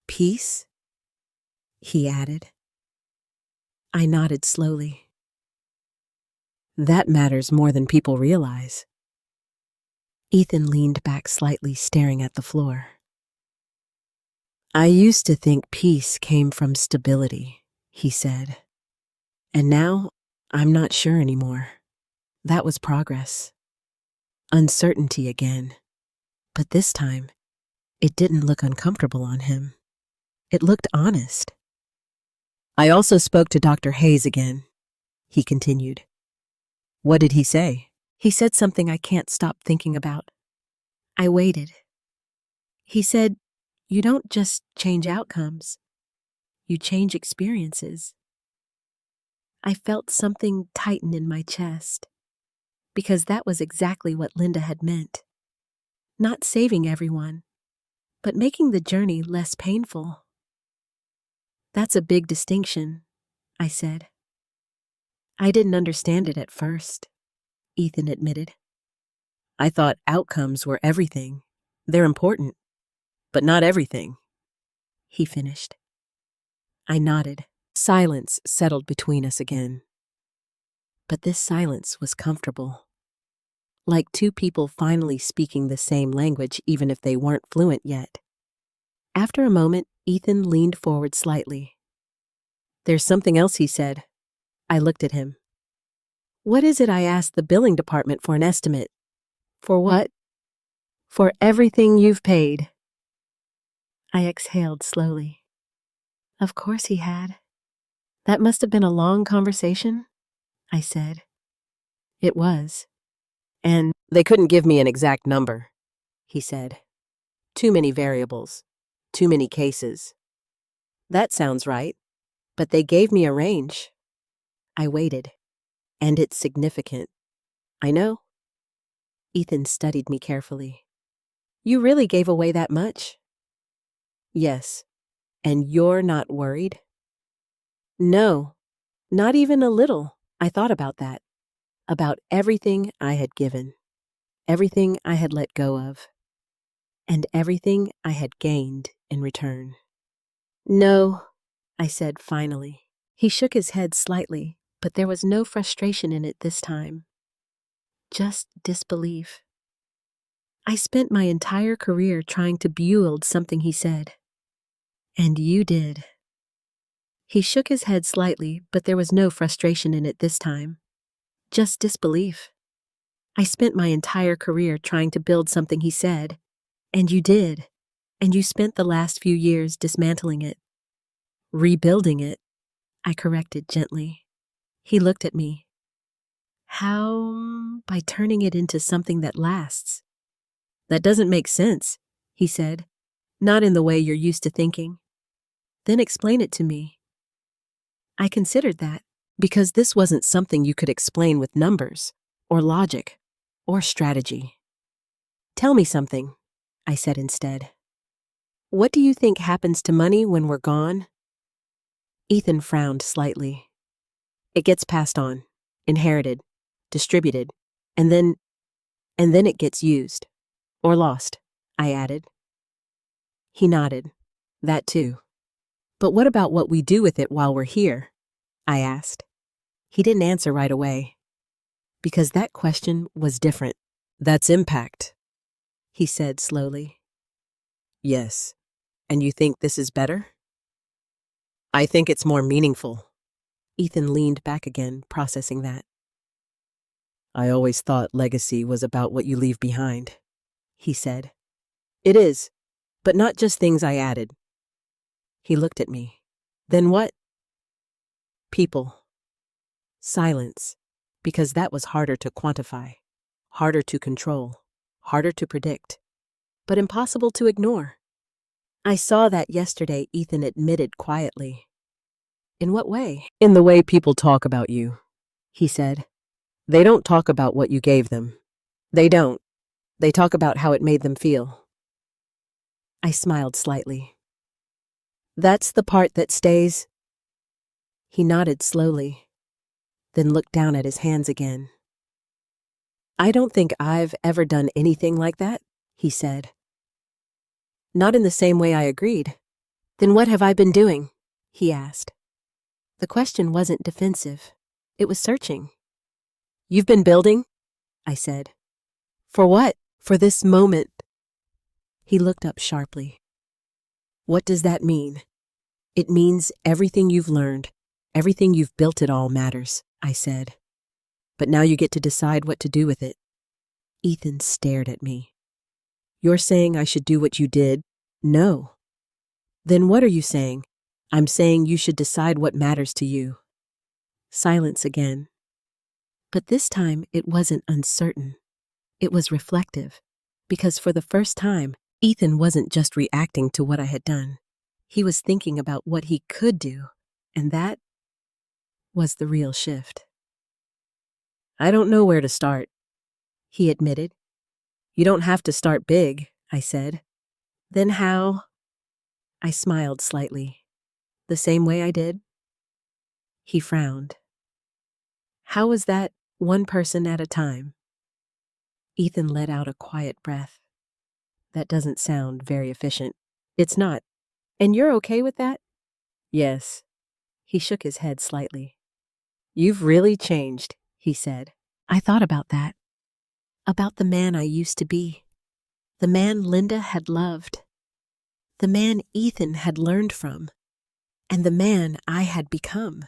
peace, he added. I nodded slowly. That matters more than people realize. Ethan leaned back slightly, staring at the floor. I used to think peace came from stability, he said. And now I'm not sure anymore. That was progress. Uncertainty again. But this time, it didn't look uncomfortable on him. It looked honest. I also spoke to Dr. Hayes again, he continued. What did he say? He said something I can't stop thinking about. I waited. He said, you don't just change outcomes, you change experiences. I felt something tighten in my chest, because that was exactly what Linda had meant. Not saving everyone, but making the journey less painful. That's a big distinction, I said. I didn't understand it at first, Ethan admitted. I thought outcomes were everything. They're important, but not everything, he finished. I nodded. Silence settled between us again. But this silence was comfortable. Like two people finally speaking the same language even if they weren't fluent yet. After a moment, Ethan leaned forward slightly. There's something else, he said. I looked at him. What is it I asked the billing department for an estimate? For what? For everything you've paid. I exhaled slowly. Of course he had. That must have been a long conversation, I said. It was. And they couldn't give me an exact number, he said. Too many variables. Too many cases. That sounds right, but they gave me a range. I waited. And it's significant. I know. Ethan studied me carefully. You really gave away that much? Yes. And you're not worried? No, not even a little. I thought about that. About everything I had given. Everything I had let go of. And everything I had gained in return. No, I said finally. He shook his head slightly, but there was no frustration in it this time. Just disbelief. I spent my entire career trying to build something, he said. And you did. He shook his head slightly, but there was no frustration in it this time. Just disbelief. I spent my entire career trying to build something, he said. And you did. And you spent the last few years dismantling it. Rebuilding it, I corrected gently. He looked at me. How? By turning it into something that lasts. That doesn't make sense, he said. Not in the way you're used to thinking. Then explain it to me. I considered that, because this wasn't something you could explain with numbers, or logic, or strategy. Tell me something, I said instead. What do you think happens to money when we're gone? Ethan frowned slightly. It gets passed on, inherited, distributed, and then it gets used. Or lost, I added. He nodded. That too. But what about what we do with it while we're here? I asked. He didn't answer right away. Because that question was different. That's impact, he said slowly. Yes. And you think this is better? I think it's more meaningful. Ethan leaned back again, processing that. I always thought legacy was about what you leave behind, he said. It is, but not just things I added. He looked at me. Then what? People. Silence, because that was harder to quantify, harder to control, harder to predict, but impossible to ignore. I saw that yesterday, Ethan admitted quietly. In what way? In the way people talk about you, he said. They don't talk about what you gave them. They don't. They talk about how it made them feel. I smiled slightly. That's the part that stays. He nodded slowly, then looked down at his hands again. I don't think I've ever done anything like that, he said. Not in the same way I agreed. Then what have I been doing? He asked. The question wasn't defensive. It was searching. You've been building? I said. For what? For this moment. He looked up sharply. What does that mean? It means everything you've learned, everything you've built, it all matters, I said. But now you get to decide what to do with it. Ethan stared at me. You're saying I should do what you did? No. Then what are you saying? I'm saying you should decide what matters to you. Silence again. But this time it wasn't uncertain. It was reflective, because for the first time, Ethan wasn't just reacting to what I had done. He was thinking about what he could do, and that was the real shift. I don't know where to start, he admitted. You don't have to start big, I said. Then how? I smiled slightly. The same way I did? He frowned. How was that, one person at a time? Ethan let out a quiet breath. That doesn't sound very efficient. It's not. And you're okay with that? Yes. He shook his head slightly. You've really changed, he said. I thought about that. About the man I used to be. The man Linda had loved. The man Ethan had learned from. And the man I had become.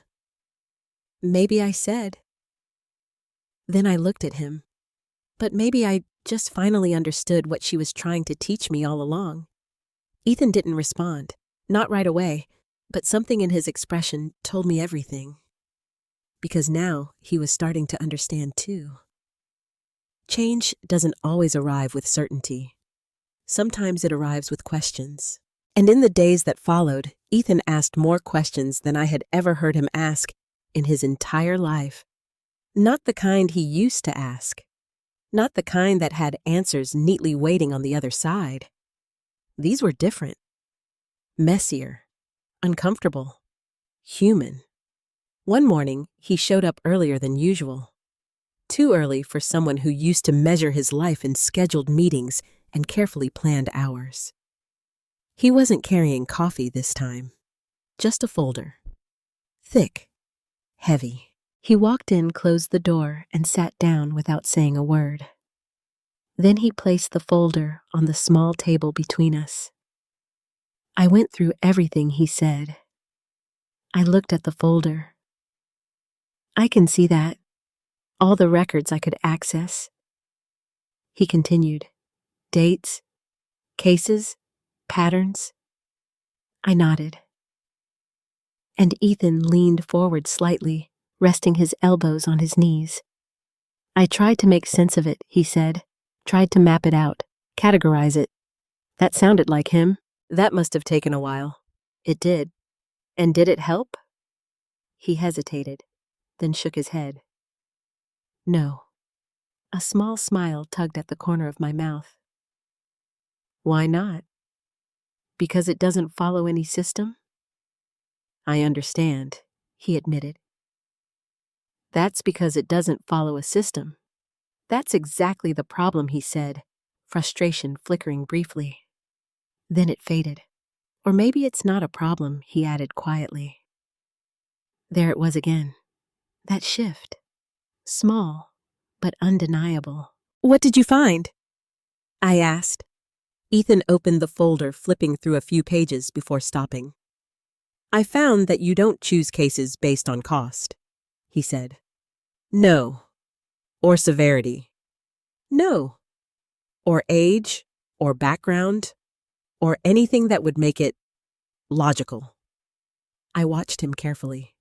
Maybe I said. Then I looked at him. But maybe I just finally understood what she was trying to teach me all along. Ethan didn't respond, not right away, but something in his expression told me everything. Because now he was starting to understand too. Change doesn't always arrive with certainty. Sometimes it arrives with questions. And in the days that followed, Ethan asked more questions than I had ever heard him ask in his entire life. Not the kind he used to ask. Not the kind that had answers neatly waiting on the other side. These were different. Messier. Uncomfortable. Human. One morning, he showed up earlier than usual. Too early for someone who used to measure his life in scheduled meetings and carefully planned hours. He wasn't carrying coffee this time. Just a folder. Thick. Heavy. He walked in, closed the door, and sat down without saying a word. Then he placed the folder on the small table between us. I went through everything he said. I looked at the folder. I can see that. All the records I could access. He continued. Dates, cases, patterns. I nodded. And Ethan leaned forward slightly, resting his elbows on his knees. I tried to make sense of it, he said. Tried to map it out, categorize it. That sounded like him. That must have taken a while. It did. And did it help? He hesitated, then shook his head. No. A small smile tugged at the corner of my mouth. Why not? Because it doesn't follow any system? I understand, he admitted. That's because it doesn't follow a system. That's exactly the problem, he said, frustration flickering briefly. Then it faded. Or maybe it's not a problem, he added quietly. There it was again. That shift. Small, but undeniable. What did you find? I asked. Ethan opened the folder, flipping through a few pages before stopping. I found that you don't choose cases based on cost, he said. No. Or severity. No. Or age, or background, or anything that would make it logical. I watched him carefully.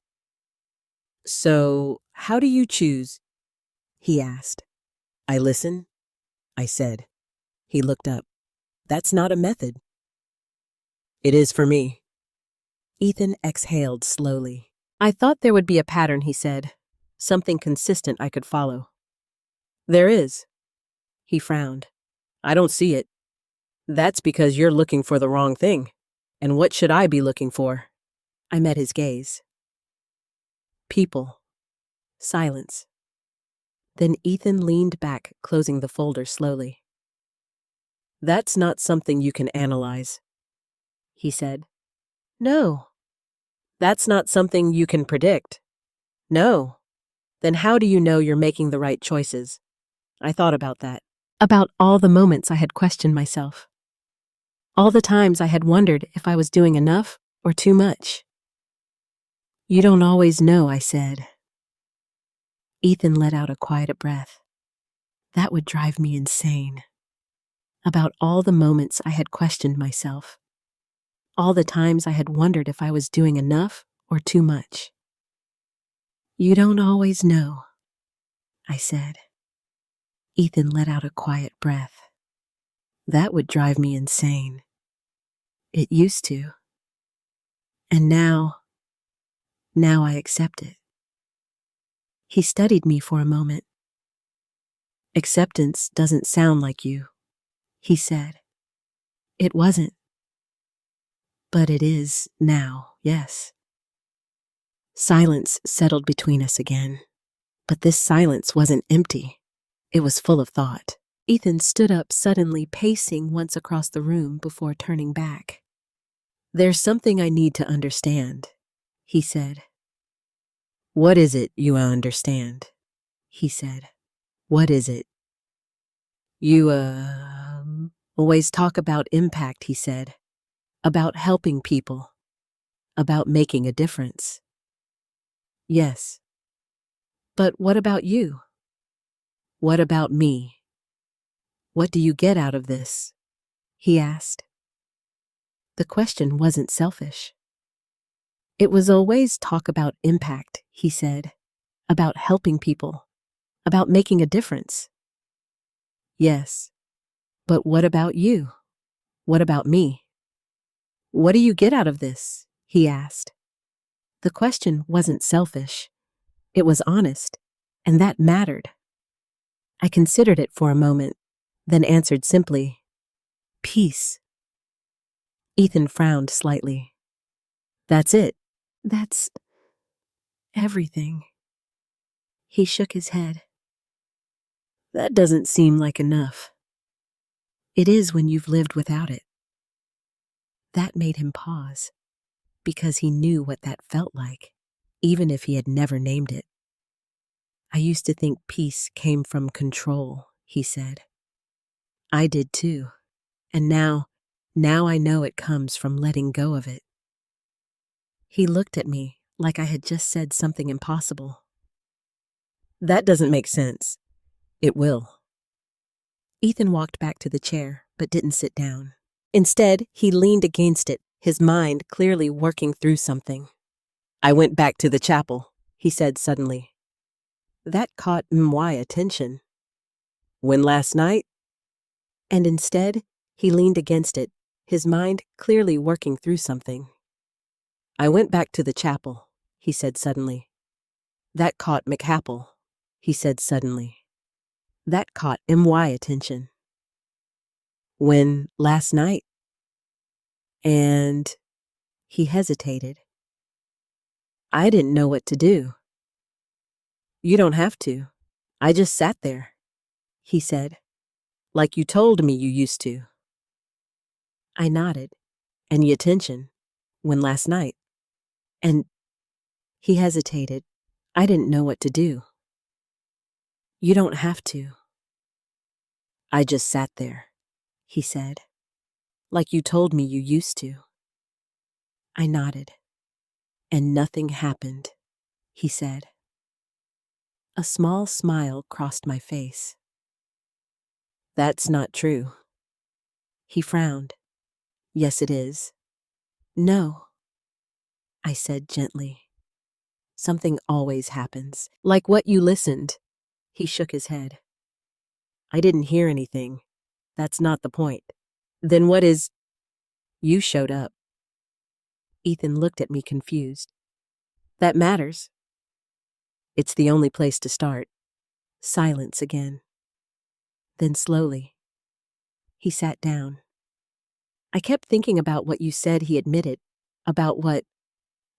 So, how do you choose? He asked. I listen, I said. He looked up. That's not a method. It is for me. Ethan exhaled slowly. I thought there would be a pattern, he said. Something consistent I could follow. There is. He frowned. I don't see it. That's because you're looking for the wrong thing. And what should I be looking for? I met his gaze. People. Silence. Then Ethan leaned back, closing the folder slowly. That's not something you can analyze, he said. No. That's not something you can predict. No. Then how do you know you're making the right choices? I thought about that. About all the moments I had questioned myself. All the times I had wondered if I was doing enough or too much. You don't always know, I said. Ethan let out a quiet breath. That would drive me insane. About all the moments I had questioned myself. All the times I had wondered if I was doing enough or too much. You don't always know, I said. Ethan let out a quiet breath. That would drive me insane. It used to. And now I accept it. He studied me for a moment. Acceptance doesn't sound like you, he said. It wasn't. But it is now, yes. Silence settled between us again. But this silence wasn't empty. It was full of thought. Ethan stood up suddenly, pacing once across the room before turning back. There's something I need to understand, he said. What is it you understand? He said. What is it? You, always talk about impact, he said. About helping people. About making a difference. Yes. But what about you? What about me? What do you get out of this? He asked. The question wasn't selfish. It was always talk about impact, he said. About helping people. About making a difference. Yes. But what about you? What about me? What do you get out of this? He asked. The question wasn't selfish. It was honest, and that mattered. I considered it for a moment, then answered simply, peace. Ethan frowned slightly. That's it. That's everything. He shook his head. That doesn't seem like enough. It is when you've lived without it. That made him pause, because he knew what that felt like, even if he had never named it. I used to think peace came from control, he said. I did too, and now I know it comes from letting go of it. He looked at me like I had just said something impossible. That doesn't make sense. It will. Ethan walked back to the chair, but didn't sit down. Instead, he leaned against it, his mind clearly working through something. I went back to the chapel, he said suddenly. That caught my attention. When last night? And instead, he leaned against it, his mind clearly working through something. I went back to the chapel, he said suddenly. That caught McHapple, he said suddenly. That caught my attention. When last night? And he hesitated. I didn't know what to do. You don't have to. I just sat there, he said, like you told me you used to. I nodded, and the attention, when last night. And he hesitated. I didn't know what to do. You don't have to. I just sat there, he said, like you told me you used to. I nodded, and nothing happened, he said. A small smile crossed my face. That's not true. He frowned. Yes, it is. No, I said gently. Something always happens, like what you listened. He shook his head. I didn't hear anything. That's not the point. Then what is? You showed up. Ethan looked at me confused. That matters. It's the only place to start. Silence again. Then slowly, he sat down. I kept thinking about what you said he admitted. About what?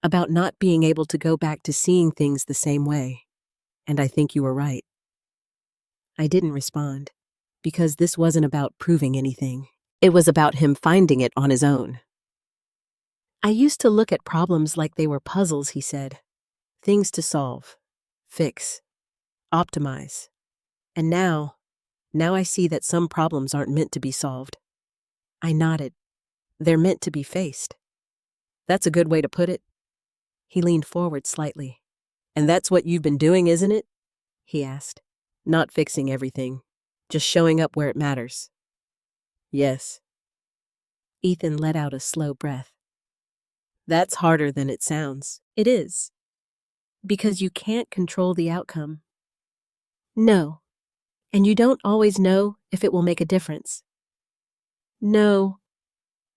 About not being able to go back to seeing things the same way. And I think you were right. I didn't respond, because this wasn't about proving anything. It was about him finding it on his own. I used to look at problems like they were puzzles, he said. Things to solve, fix, optimize. And now I see that some problems aren't meant to be solved. I nodded. They're meant to be faced. That's a good way to put it. He leaned forward slightly. And that's what you've been doing, isn't it? He asked. Not fixing everything, just showing up where it matters. Yes. Ethan let out a slow breath. That's harder than it sounds. It is. Because you can't control the outcome. No. And you don't always know if it will make a difference. No.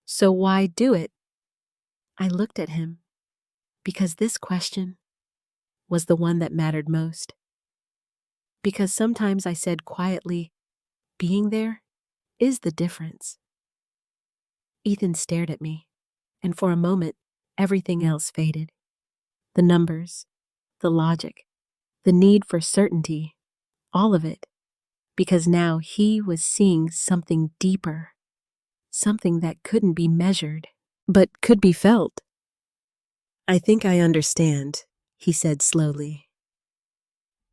So why do it? I looked at him because this question was the one that mattered most. Because sometimes I said quietly, being there is the difference. Ethan stared at me, and for a moment, everything else faded. The numbers, the logic, the need for certainty, all of it. Because now he was seeing something deeper, something that couldn't be measured, but could be felt. I think I understand, he said slowly.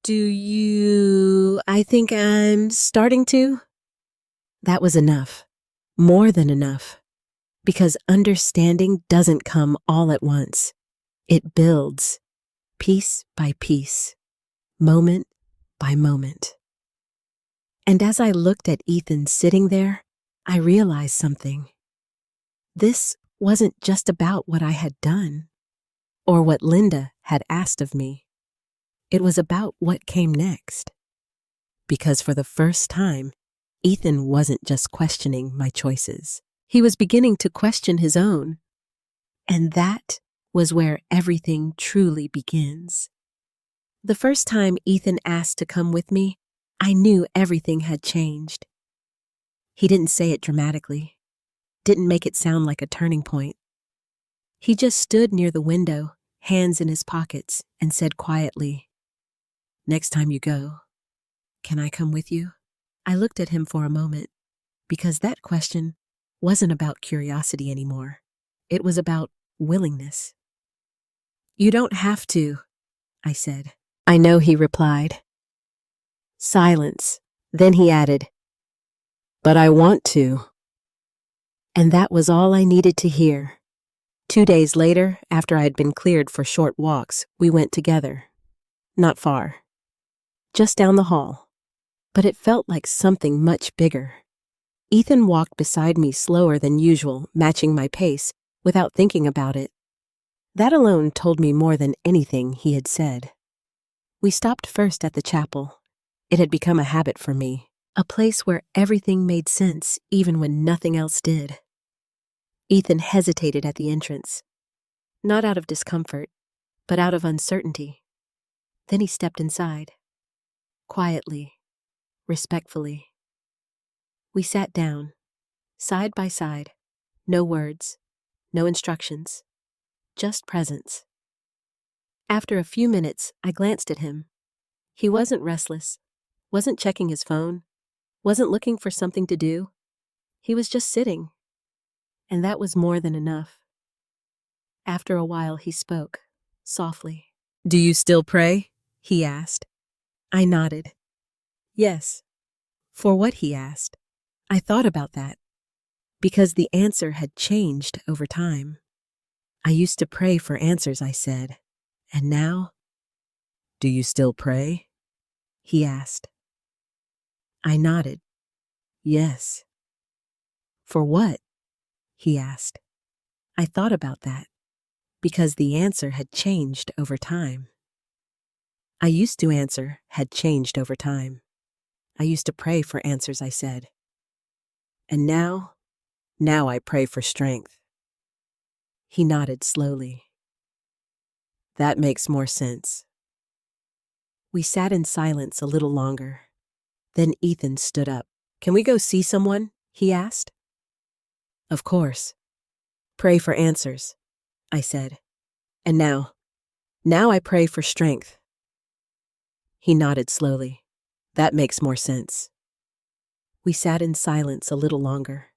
I think I'm starting to? That was enough, more than enough, because understanding doesn't come all at once. It builds, piece by piece, moment by moment. And as I looked at Ethan sitting there, I realized something. This wasn't just about what I had done, or what Linda had asked of me. It was about what came next. Because for the first time, Ethan wasn't just questioning my choices. He was beginning to question his own. And that was where everything truly begins. The first time Ethan asked to come with me, I knew everything had changed. He didn't say it dramatically, didn't make it sound like a turning point. He just stood near the window, hands in his pockets, and said quietly, "Next time you go, can I come with you?" I looked at him for a moment, because that question wasn't about curiosity anymore. It was about willingness. "You don't have to," I said. "I know," he replied. Silence. Then he added, "But I want to." And that was all I needed to hear. 2 days later, after I had been cleared for short walks, we went together. Not far. Just down the hall. But it felt like something much bigger. Ethan walked beside me slower than usual, matching my pace, without thinking about it. That alone told me more than anything he had said. We stopped first at the chapel. It had become a habit for me, a place where everything made sense even when nothing else did. Ethan hesitated at the entrance, not out of discomfort, but out of uncertainty. Then he stepped inside, quietly, respectfully. We sat down, side by side, no words, no instructions, just presence. After a few minutes, I glanced at him. He wasn't restless, wasn't checking his phone, wasn't looking for something to do. He was just sitting, and that was more than enough. After a while, he spoke, softly. "Do you still pray?" he asked. I nodded. Yes. For what he asked. I thought about that, because the answer had changed over time. I used to pray for answers, I said. And now? "Do you still pray?" he asked. I nodded. Yes. For what? He asked. I thought about that, because the answer had changed over time. I used to answer had changed over time. I used to pray for answers, I said. And now I pray for strength. He nodded slowly. That makes more sense. We sat in silence a little longer. Then Ethan stood up. "Can we go see someone?" he asked. "Of course. Pray for answers," I said. "And now I pray for strength." He nodded slowly. That makes more sense. We sat in silence a little longer.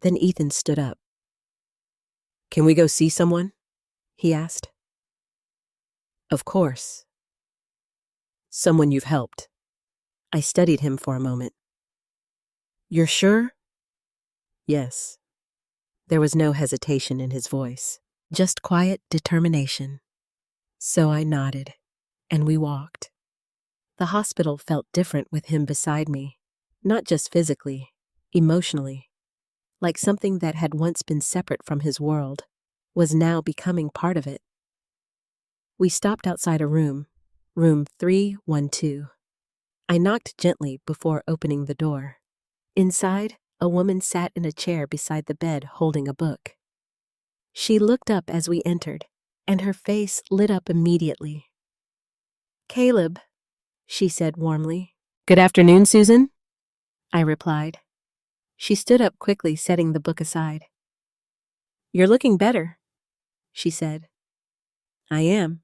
Then Ethan stood up. "Can we go see someone?" he asked. "Of course. Someone you've helped." I studied him for a moment. "You're sure?" "Yes." There was no hesitation in his voice, just quiet determination. So I nodded, and we walked. The hospital felt different with him beside me, not just physically, emotionally, like something that had once been separate from his world was now becoming part of it. We stopped outside a room 312. I knocked gently before opening the door. Inside, a woman sat in a chair beside the bed holding a book. She looked up as we entered, and her face lit up immediately. "Caleb," she said warmly. "Good afternoon, Susan," I replied. She stood up quickly, setting the book aside. "You're looking better," she said. "I am."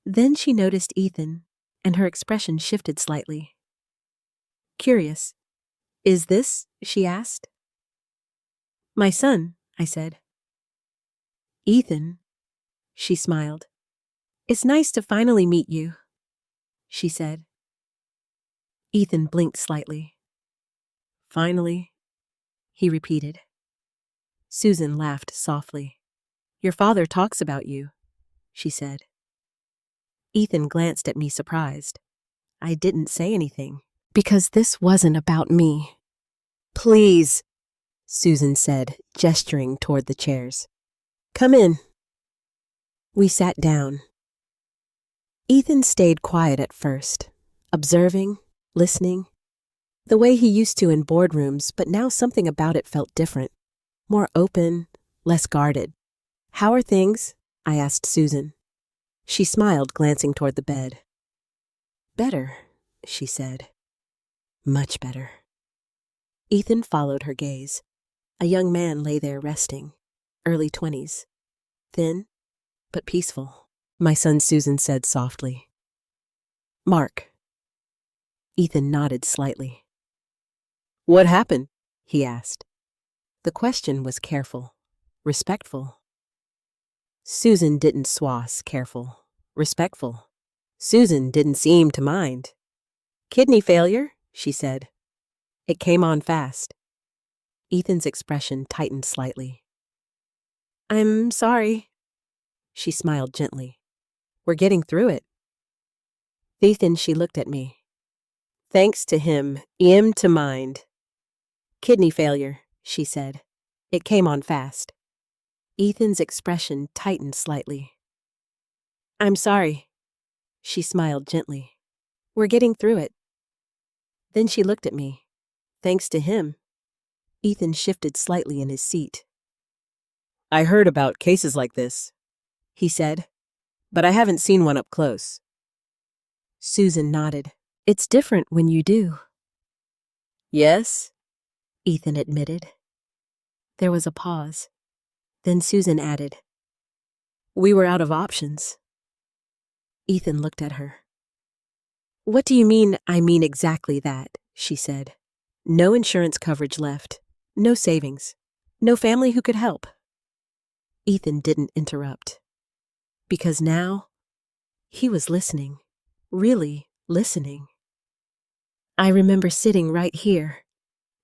Then she noticed Ethan, and her expression shifted slightly. "Curious. Is this?" she asked. "My son," I said. "Ethan," she smiled. "It's nice to finally meet you," she said. Ethan blinked slightly. "Finally," he repeated. Susan laughed softly. "Your father talks about you," she said. Ethan glanced at me surprised. I didn't say anything, because this wasn't about me. "Please," Susan said, gesturing toward the chairs. "Come in." We sat down. Ethan stayed quiet at first, observing, listening, the way he used to in boardrooms, but now something about it felt different, more open, less guarded. "How are things?" I asked Susan. She smiled, glancing toward the bed. "Better," she said. "Much better." Ethan followed her gaze. A young man lay there resting, early 20s, thin but peaceful. "My son," Susan said softly. "Mark." Ethan nodded slightly. "What happened?" he asked. The question was careful, respectful. Susan didn't swass careful, respectful. Susan didn't seem to mind. "Kidney failure," she said. "It came on fast." Ethan's expression tightened slightly. "I'm sorry." She smiled gently. "We're getting through it." Ethan, she looked at me. "Thanks to him, to mind." "Kidney failure," she said. "It came on fast." Ethan's expression tightened slightly. "I'm sorry." She smiled gently. "We're getting through it." Then she looked at me. "Thanks to him." Ethan shifted slightly in his seat. "I heard about cases like this," he said, "but I haven't seen one up close." Susan nodded. "It's different when you do." "Yes," Ethan admitted. There was a pause. Then Susan added, "We were out of options." Ethan looked at her. "What do you mean?" "I mean exactly that," she said. "No insurance coverage left. No savings. No family who could help." Ethan didn't interrupt. Because now, he was listening. Really listening. "I remember sitting right here,"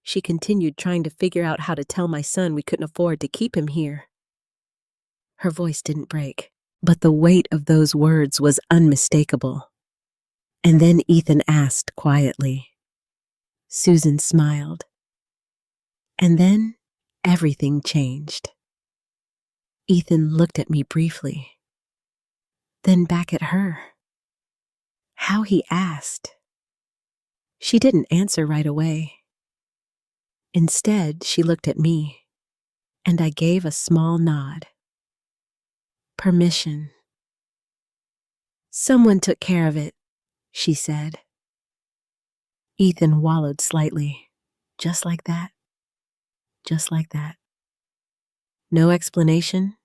she continued, "trying to figure out how to tell my son we couldn't afford to keep him here." Her voice didn't break, but the weight of those words was unmistakable. And then Ethan asked quietly. Susan smiled. And then everything changed. Ethan looked at me briefly, then back at her. How he asked. She didn't answer right away. Instead, she looked at me, and I gave a small nod. Permission. "Someone took care of it," she said. Ethan wallowed slightly. "Just like that? Just like that?" "No explanation?"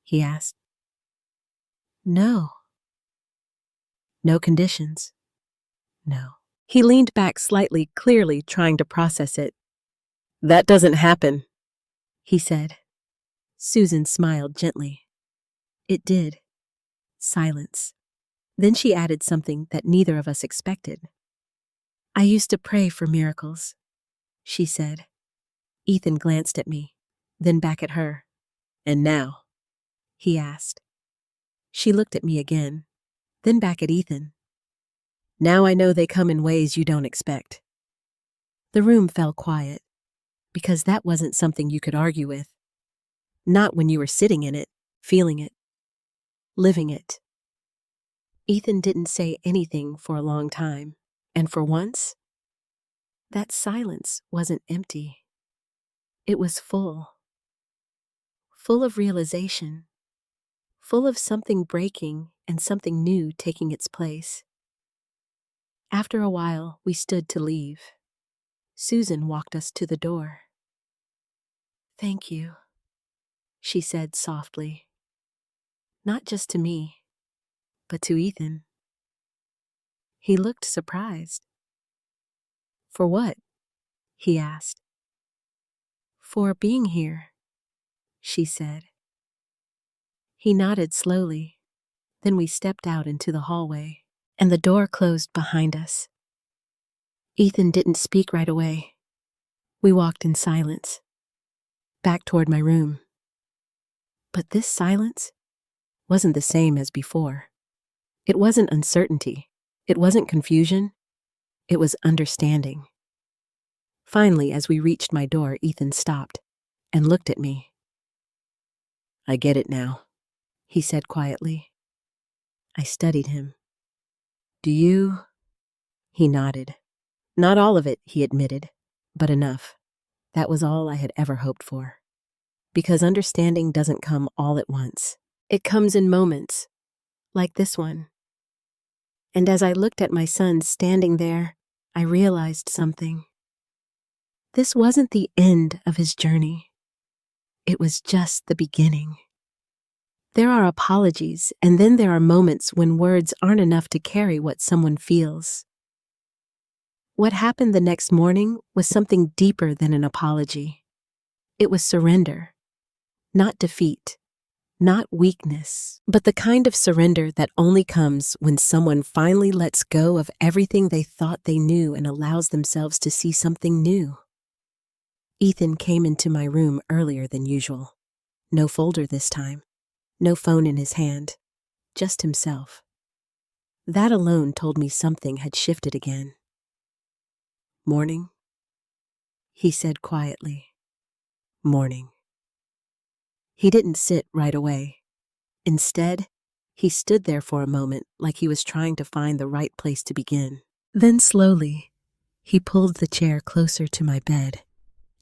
he asked. "No." "No conditions?" "No." He leaned back slightly, clearly trying to process it. "That doesn't happen," he said. Susan smiled gently. It did. Silence. Then she added something that neither of us expected. "I used to pray for miracles," she said. Ethan glanced at me. then back at her. "And now?" he asked. She looked at me again, then back at Ethan. "Now I know they come in ways you don't expect." The room fell quiet, because that wasn't something you could argue with. Not when you were sitting in it, feeling it, living it. Ethan didn't say anything for a long time, and for once, that silence wasn't empty. It was full. Full of realization. Full of something breaking and something new taking its place. After a while, we stood to leave. Susan walked us to the door. "Thank you," she said softly. Not just to me, but to Ethan. He looked surprised. "For what?" he asked. "For being here," she said. He nodded slowly. Then we stepped out into the hallway, and the door closed behind us. Ethan didn't speak right away. We walked in silence, back toward my room. But this silence wasn't the same as before. It wasn't uncertainty. It wasn't confusion. It was understanding. Finally, as we reached my door, Ethan stopped and looked at me. "I get it now," he said quietly. I studied him. "Do you?" He nodded. "Not all of it," he admitted, "but enough." That was all I had ever hoped for. Because understanding doesn't come all at once. It comes in moments, like this one. And as I looked at my son standing there, I realized something. This wasn't the end of his journey. It was just the beginning. There are apologies, and then there are moments when words aren't enough to carry what someone feels. What happened the next morning was something deeper than an apology. It was surrender, not defeat, not weakness, but the kind of surrender that only comes when someone finally lets go of everything they thought they knew and allows themselves to see something new. Ethan came into my room earlier than usual. No folder this time, no phone in his hand, just himself. That alone told me something had shifted again. "Morning?" he said quietly. "Morning." He didn't sit right away. Instead, he stood there for a moment like he was trying to find the right place to begin. Then slowly, he pulled the chair closer to my bed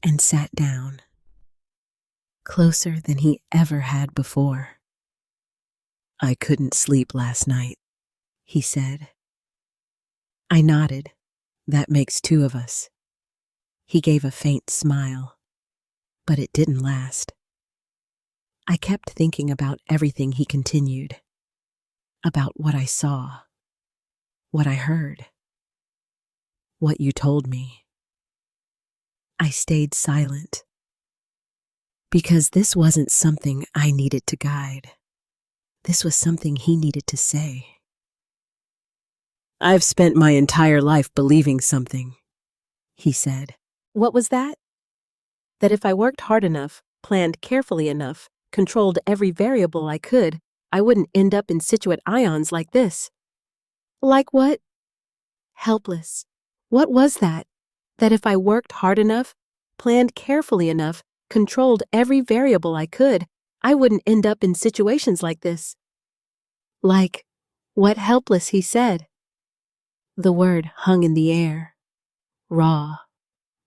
and sat down. Closer than he ever had before. "I couldn't sleep last night," he said. I nodded. "That makes two of us." He gave a faint smile, but it didn't last. I kept thinking about everything he continued. About what I saw, what I heard, what you told me. I stayed silent. Because this wasn't something I needed to guide. This was something he needed to say. "I've spent my entire life believing something," he said. "What was that?" "That if I worked hard enough, planned carefully enough, controlled every variable I could, I wouldn't end up in situate ions like this." "Like what?" Helpless. What was that? That if I worked hard enough, planned carefully enough, controlled every variable I could, I wouldn't end up in situations like this. Like, what helpless, he said. The word hung in the air. Raw.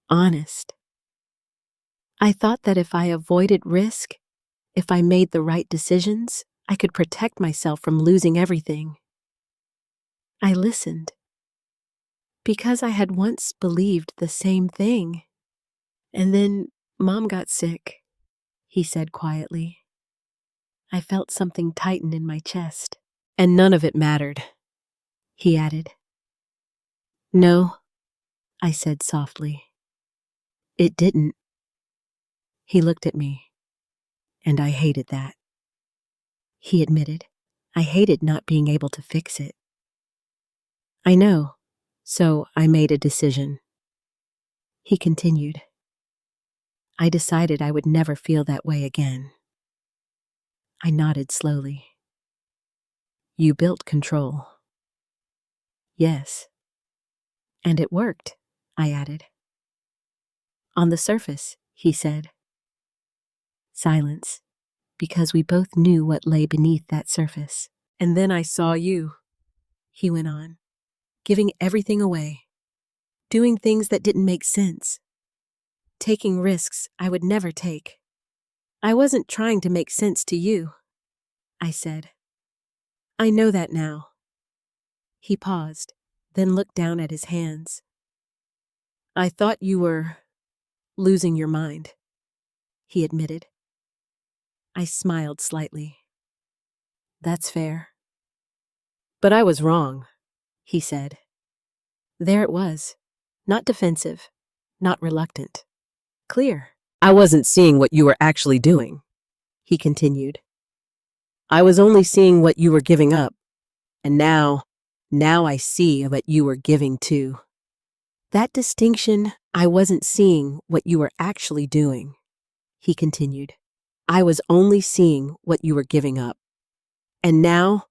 Honest. I thought that if I avoided risk, if I made the right decisions, I could protect myself from losing everything. I listened. Because I had once believed the same thing. And then Mom got sick, he said quietly. I felt something tighten in my chest. And none of it mattered, he added. No, I said softly. It didn't. He looked at me, and I hated that. He admitted, I hated not being able to fix it. I know, so I made a decision. He continued. I decided I would never feel that way again. I nodded slowly. You built control. Yes. And it worked, I added. On the surface, he said. Silence, because we both knew what lay beneath that surface. And then I saw you, he went on, giving everything away, doing things that didn't make sense, taking risks I would never take. I wasn't trying to make sense to you, I said. I know that now. He paused, then looked down at his hands. I thought you were losing your mind, he admitted. I smiled slightly. That's fair. But I was wrong, he said. There it was, not defensive, not reluctant. Clear. I wasn't seeing what you were actually doing, he continued. I was only seeing what you were giving up, and now I see what you were giving too. That distinction, I wasn't seeing what you were actually doing, he continued. I was only seeing what you were giving up. And now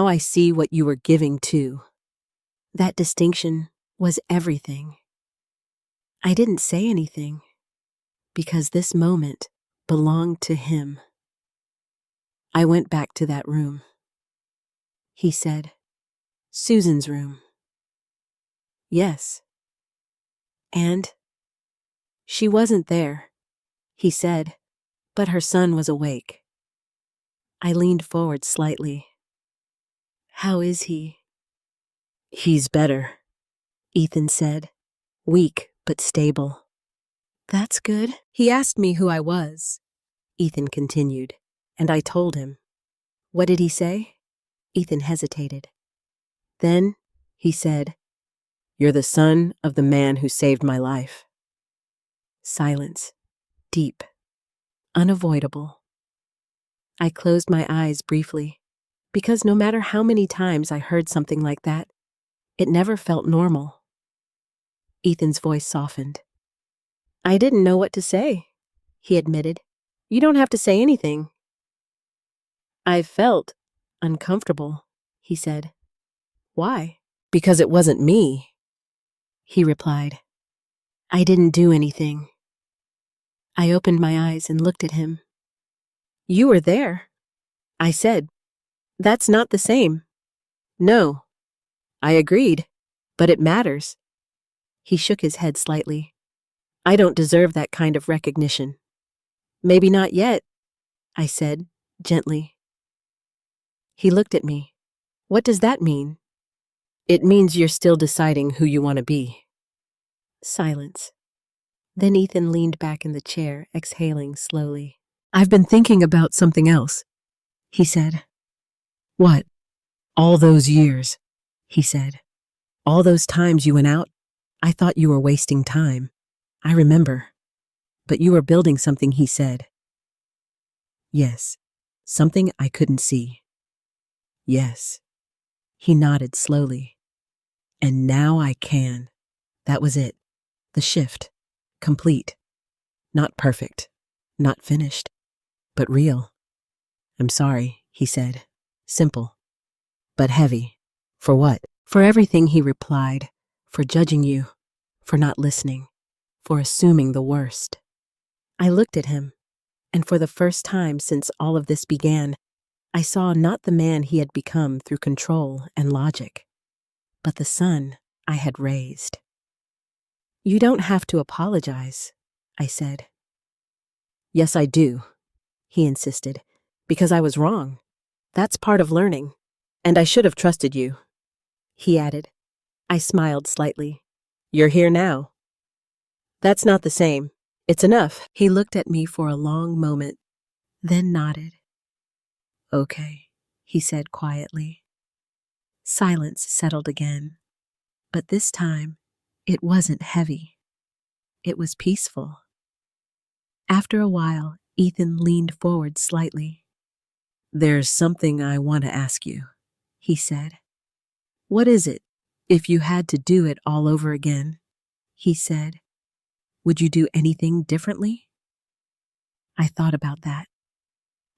I see what you were giving too. That distinction was everything. I didn't say anything, because this moment belonged to him. I went back to that room. He said, Susan's room. Yes. And she wasn't there, he said, but her son was awake. I leaned forward slightly. How is he? He's better, Ethan said, weak but stable. That's good. He asked me who I was, Ethan continued, and I told him. What did he say? Ethan hesitated. Then he said, You're the son of the man who saved my life. Silence, deep, unavoidable. I closed my eyes briefly, because no matter how many times I heard something like that, it never felt normal. Ethan's voice softened. I didn't know what to say, he admitted. You don't have to say anything. I felt uncomfortable, he said. Why? Because it wasn't me, he replied. I didn't do anything. I opened my eyes and looked at him. You were there, I said. That's not the same. No, I agreed, but it matters. He shook his head slightly. I don't deserve that kind of recognition. Maybe not yet, I said, gently. He looked at me. What does that mean? It means you're still deciding who you want to be. Silence. Then Ethan leaned back in the chair, exhaling slowly. I've been thinking about something else, he said. What? All those years, he said. All those times you went out, I thought you were wasting time. I remember. But you were building something, he said. Yes, something I couldn't see. Yes. He nodded slowly. And now I can. That was it. The shift. Complete. Not perfect. Not finished. But real. I'm sorry, he said. Simple. But heavy. For what? For everything, he replied. For judging you. For not listening. For assuming the worst. I looked at him, and for the first time since all of this began, I saw not the man he had become through control and logic, but the son I had raised. You don't have to apologize, I said. Yes, I do, he insisted, because I was wrong. That's part of learning, and I should have trusted you, he added. I smiled slightly. You're here now. That's not the same. It's enough. He looked at me for a long moment, then nodded. Okay, he said quietly. Silence settled again, but this time it wasn't heavy. It was peaceful. After a while, Ethan leaned forward slightly. There's something I want to ask you, he said. What is it, if you had to do it all over again? He said. Would you do anything differently? I thought about that,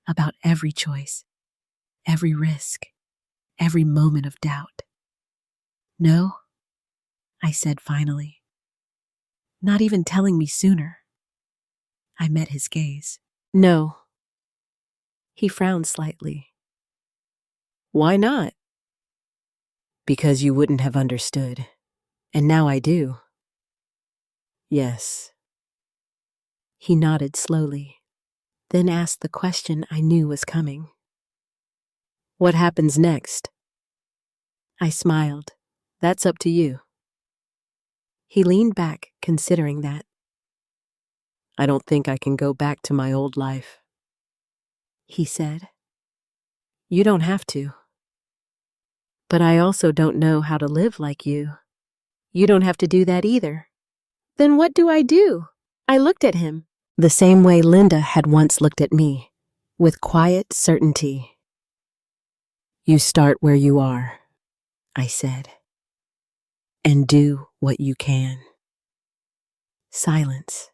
about every choice, every risk, every moment of doubt. No, I said finally. Not even telling me sooner. I met his gaze. No. He frowned slightly. Why not? Because you wouldn't have understood. And now I do. Yes. He nodded slowly, then asked the question I knew was coming. What happens next? I smiled. That's up to you. He leaned back, considering that. I don't think I can go back to my old life, he said. You don't have to. But I also don't know how to live like you. You don't have to do that either. Then what do I do? I looked at him, the same way Linda had once looked at me, with quiet certainty. You start where you are, I said, and do what you can. Silence.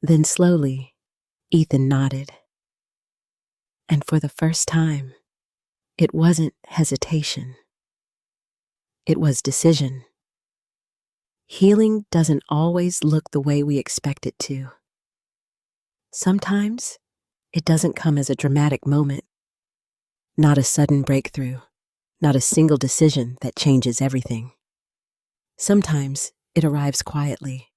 Then slowly, Ethan nodded. And for the first time, it wasn't hesitation. It was decision. Healing doesn't always look the way we expect it to. Sometimes, it doesn't come as a dramatic moment. Not a sudden breakthrough. Not a single decision that changes everything. Sometimes, it arrives quietly,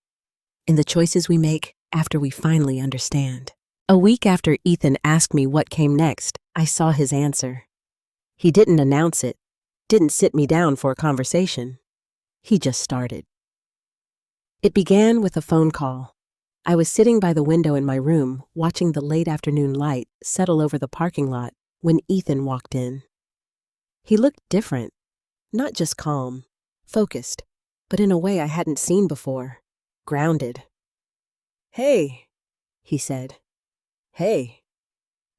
in the choices we make after we finally understand. A week after Ethan asked me what came next, I saw his answer. He didn't announce it, didn't sit me down for a conversation. He just started. It began with a phone call. I was sitting by the window in my room, watching the late afternoon light settle over the parking lot when Ethan walked in. He looked different, not just calm, focused, but in a way I hadn't seen before, grounded. Hey, he said. Hey.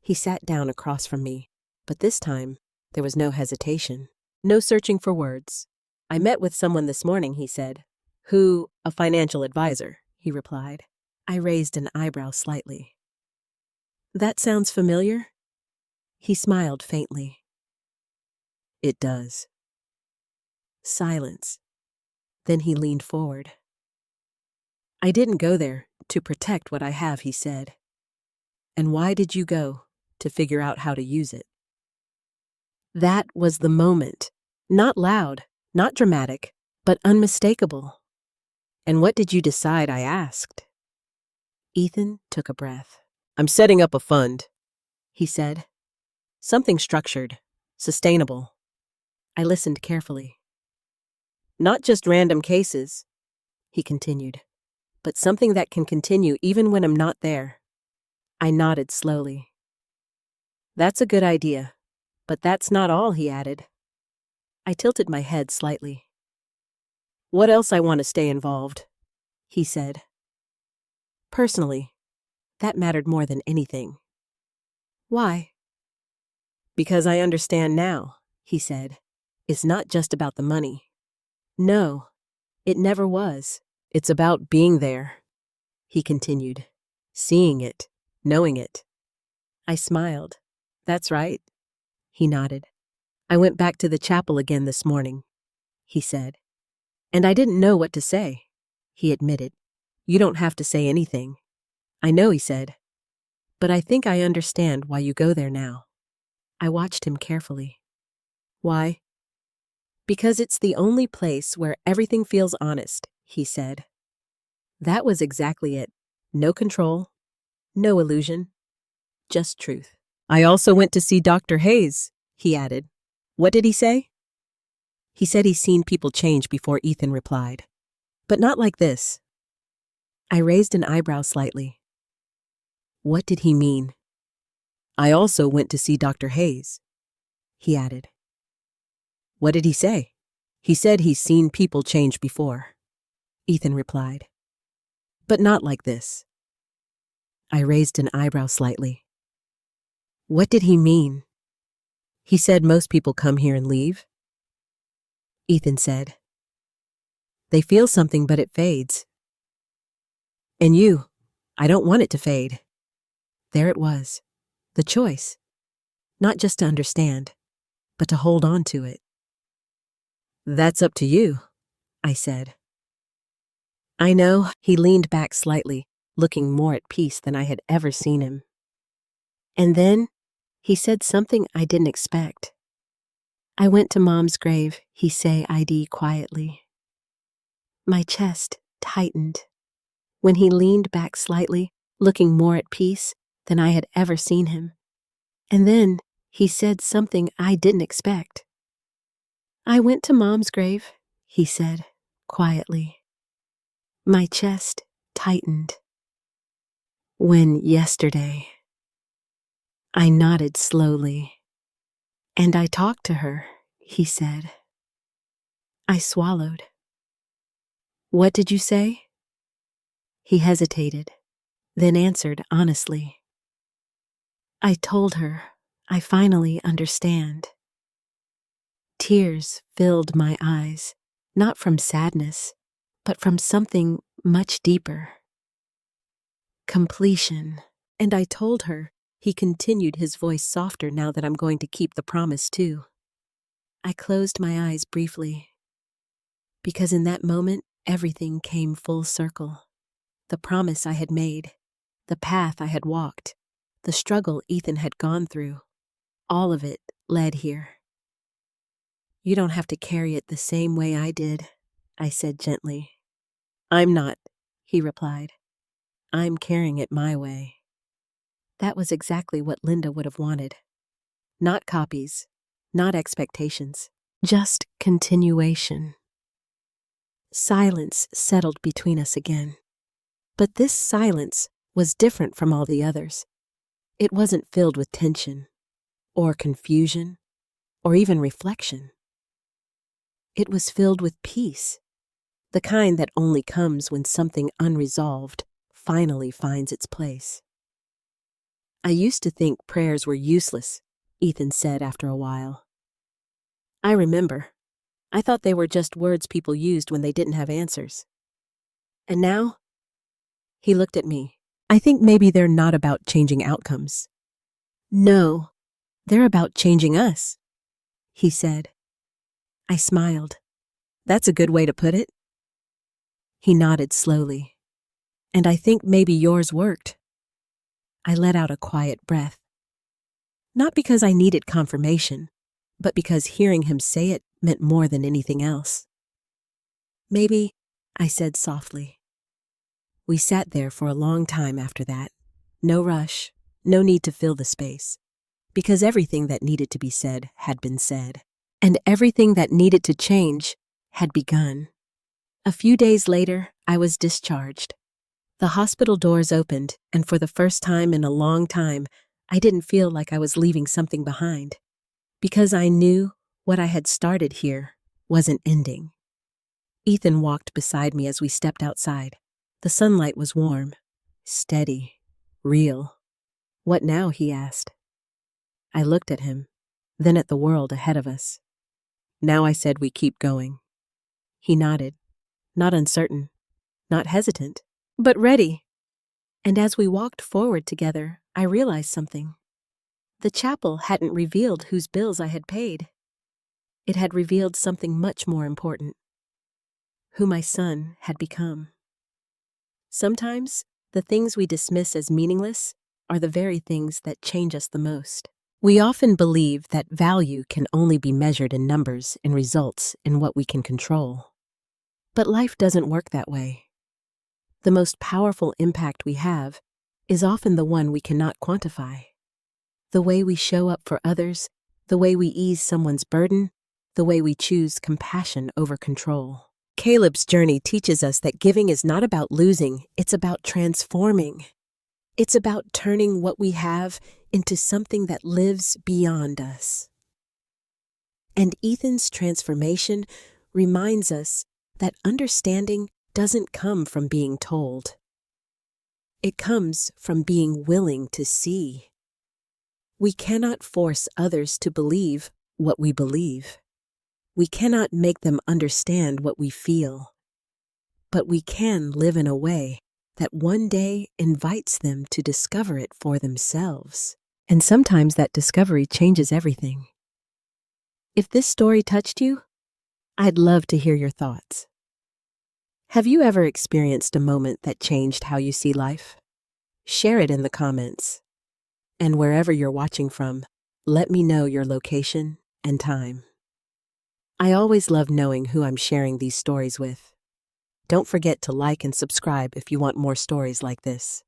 He sat down across from me, but this time there was no hesitation, no searching for words. I met with someone this morning, he said. Who? A financial advisor, he replied. I raised an eyebrow slightly. That sounds familiar? He smiled faintly. It does. Silence. Then he leaned forward. I didn't go there to protect what I have, he said. And why did you go? To figure out how to use it. That was the moment. Not loud, not dramatic, but unmistakable. And what did you decide? I asked. Ethan took a breath. I'm setting up a fund, he said. Something structured, sustainable. I listened carefully. Not just random cases, he continued, but something that can continue even when I'm not there. I nodded slowly. That's a good idea, but that's not all, he added. I tilted my head slightly. What else I want to stay involved, he said. Personally, that mattered more than anything. Why? Because I understand now, he said. It's not just about the money. No, it never was. It's about being there, he continued. Seeing it, knowing it. I smiled. That's right, he nodded. I went back to the chapel again this morning, he said. And I didn't know what to say, he admitted. You don't have to say anything. I know, he said. But I think I understand why you go there now. I watched him carefully. Why? Because it's the only place where everything feels honest, he said. That was exactly it. No control, no illusion, just truth. I also went to see Dr. Hayes, he added. What did he say? He said he's seen people change before, Ethan replied. But not like this. I raised an eyebrow slightly. What did he mean? I also went to see Dr. Hayes, he added. What did he say? He said he's seen people change before, Ethan replied. But not like this. I raised an eyebrow slightly. What did he mean? He said most people come here and leave. Ethan said. They feel something, but it fades. And you, I don't want it to fade. There it was, the choice, not just to understand, but to hold on to it. That's up to you, I said. I know, he leaned back slightly, looking more at peace than I had ever seen him. And then he said something I didn't expect. I went to Mom's grave, he said quietly. My chest tightened. When he leaned back slightly, looking more at peace than I had ever seen him. And then he said something I didn't expect. I went to Mom's grave, he said, quietly. My chest tightened. When yesterday. I nodded slowly. And I talked to her, he said. I swallowed. What did you say? He hesitated, then answered honestly. I told her I finally understand. Tears filled my eyes, not from sadness, but from something much deeper. Completion. And I told her, he continued, his voice softer now that I'm going to keep the promise too. I closed my eyes briefly, because in that moment, everything came full circle. The promise I had made, the path I had walked, the struggle Ethan had gone through, all of it led here. You don't have to carry it the same way I did, I said gently. I'm not, he replied. I'm carrying it my way. That was exactly what Linda would have wanted. Not copies, not expectations, just continuation. Silence settled between us again. But this silence was different from all the others. It wasn't filled with tension, or confusion, or even reflection. It was filled with peace, the kind that only comes when something unresolved finally finds its place. I used to think prayers were useless, Ethan said after a while. I remember. I thought they were just words people used when they didn't have answers. And now? He looked at me. I think maybe they're not about changing outcomes. No, they're about changing us, he said. I smiled. That's a good way to put it. He nodded slowly. And I think maybe yours worked. I let out a quiet breath. Not because I needed confirmation, but because hearing him say it meant more than anything else. Maybe, I said softly. We sat there for a long time after that. No rush, no need to fill the space. Because everything that needed to be said had been said. And everything that needed to change had begun. A few days later, I was discharged. The hospital doors opened, and for the first time in a long time, I didn't feel like I was leaving something behind. Because I knew what I had started here wasn't ending. Ethan walked beside me as we stepped outside. The sunlight was warm, steady, real. What now? He asked. I looked at him, then at the world ahead of us. Now I said we keep going. He nodded, not uncertain, not hesitant, but ready. And as we walked forward together, I realized something. The chapel hadn't revealed whose bills I had paid. It had revealed something much more important. Who my son had become. Sometimes, the things we dismiss as meaningless are the very things that change us the most. We often believe that value can only be measured in numbers and results in what we can control. But life doesn't work that way. The most powerful impact we have is often the one we cannot quantify. The way we show up for others, the way we ease someone's burden, the way we choose compassion over control. Caleb's journey teaches us that giving is not about losing, it's about transforming. It's about turning what we have into something that lives beyond us. And Ethan's transformation reminds us that understanding doesn't come from being told. It comes from being willing to see. We cannot force others to believe what we believe. We cannot make them understand what we feel. But we can live in a way that one day invites them to discover it for themselves. And sometimes that discovery changes everything. If this story touched you, I'd love to hear your thoughts. Have you ever experienced a moment that changed how you see life? Share it in the comments. And wherever you're watching from, let me know your location and time. I always love knowing who I'm sharing these stories with. Don't forget to like and subscribe if you want more stories like this.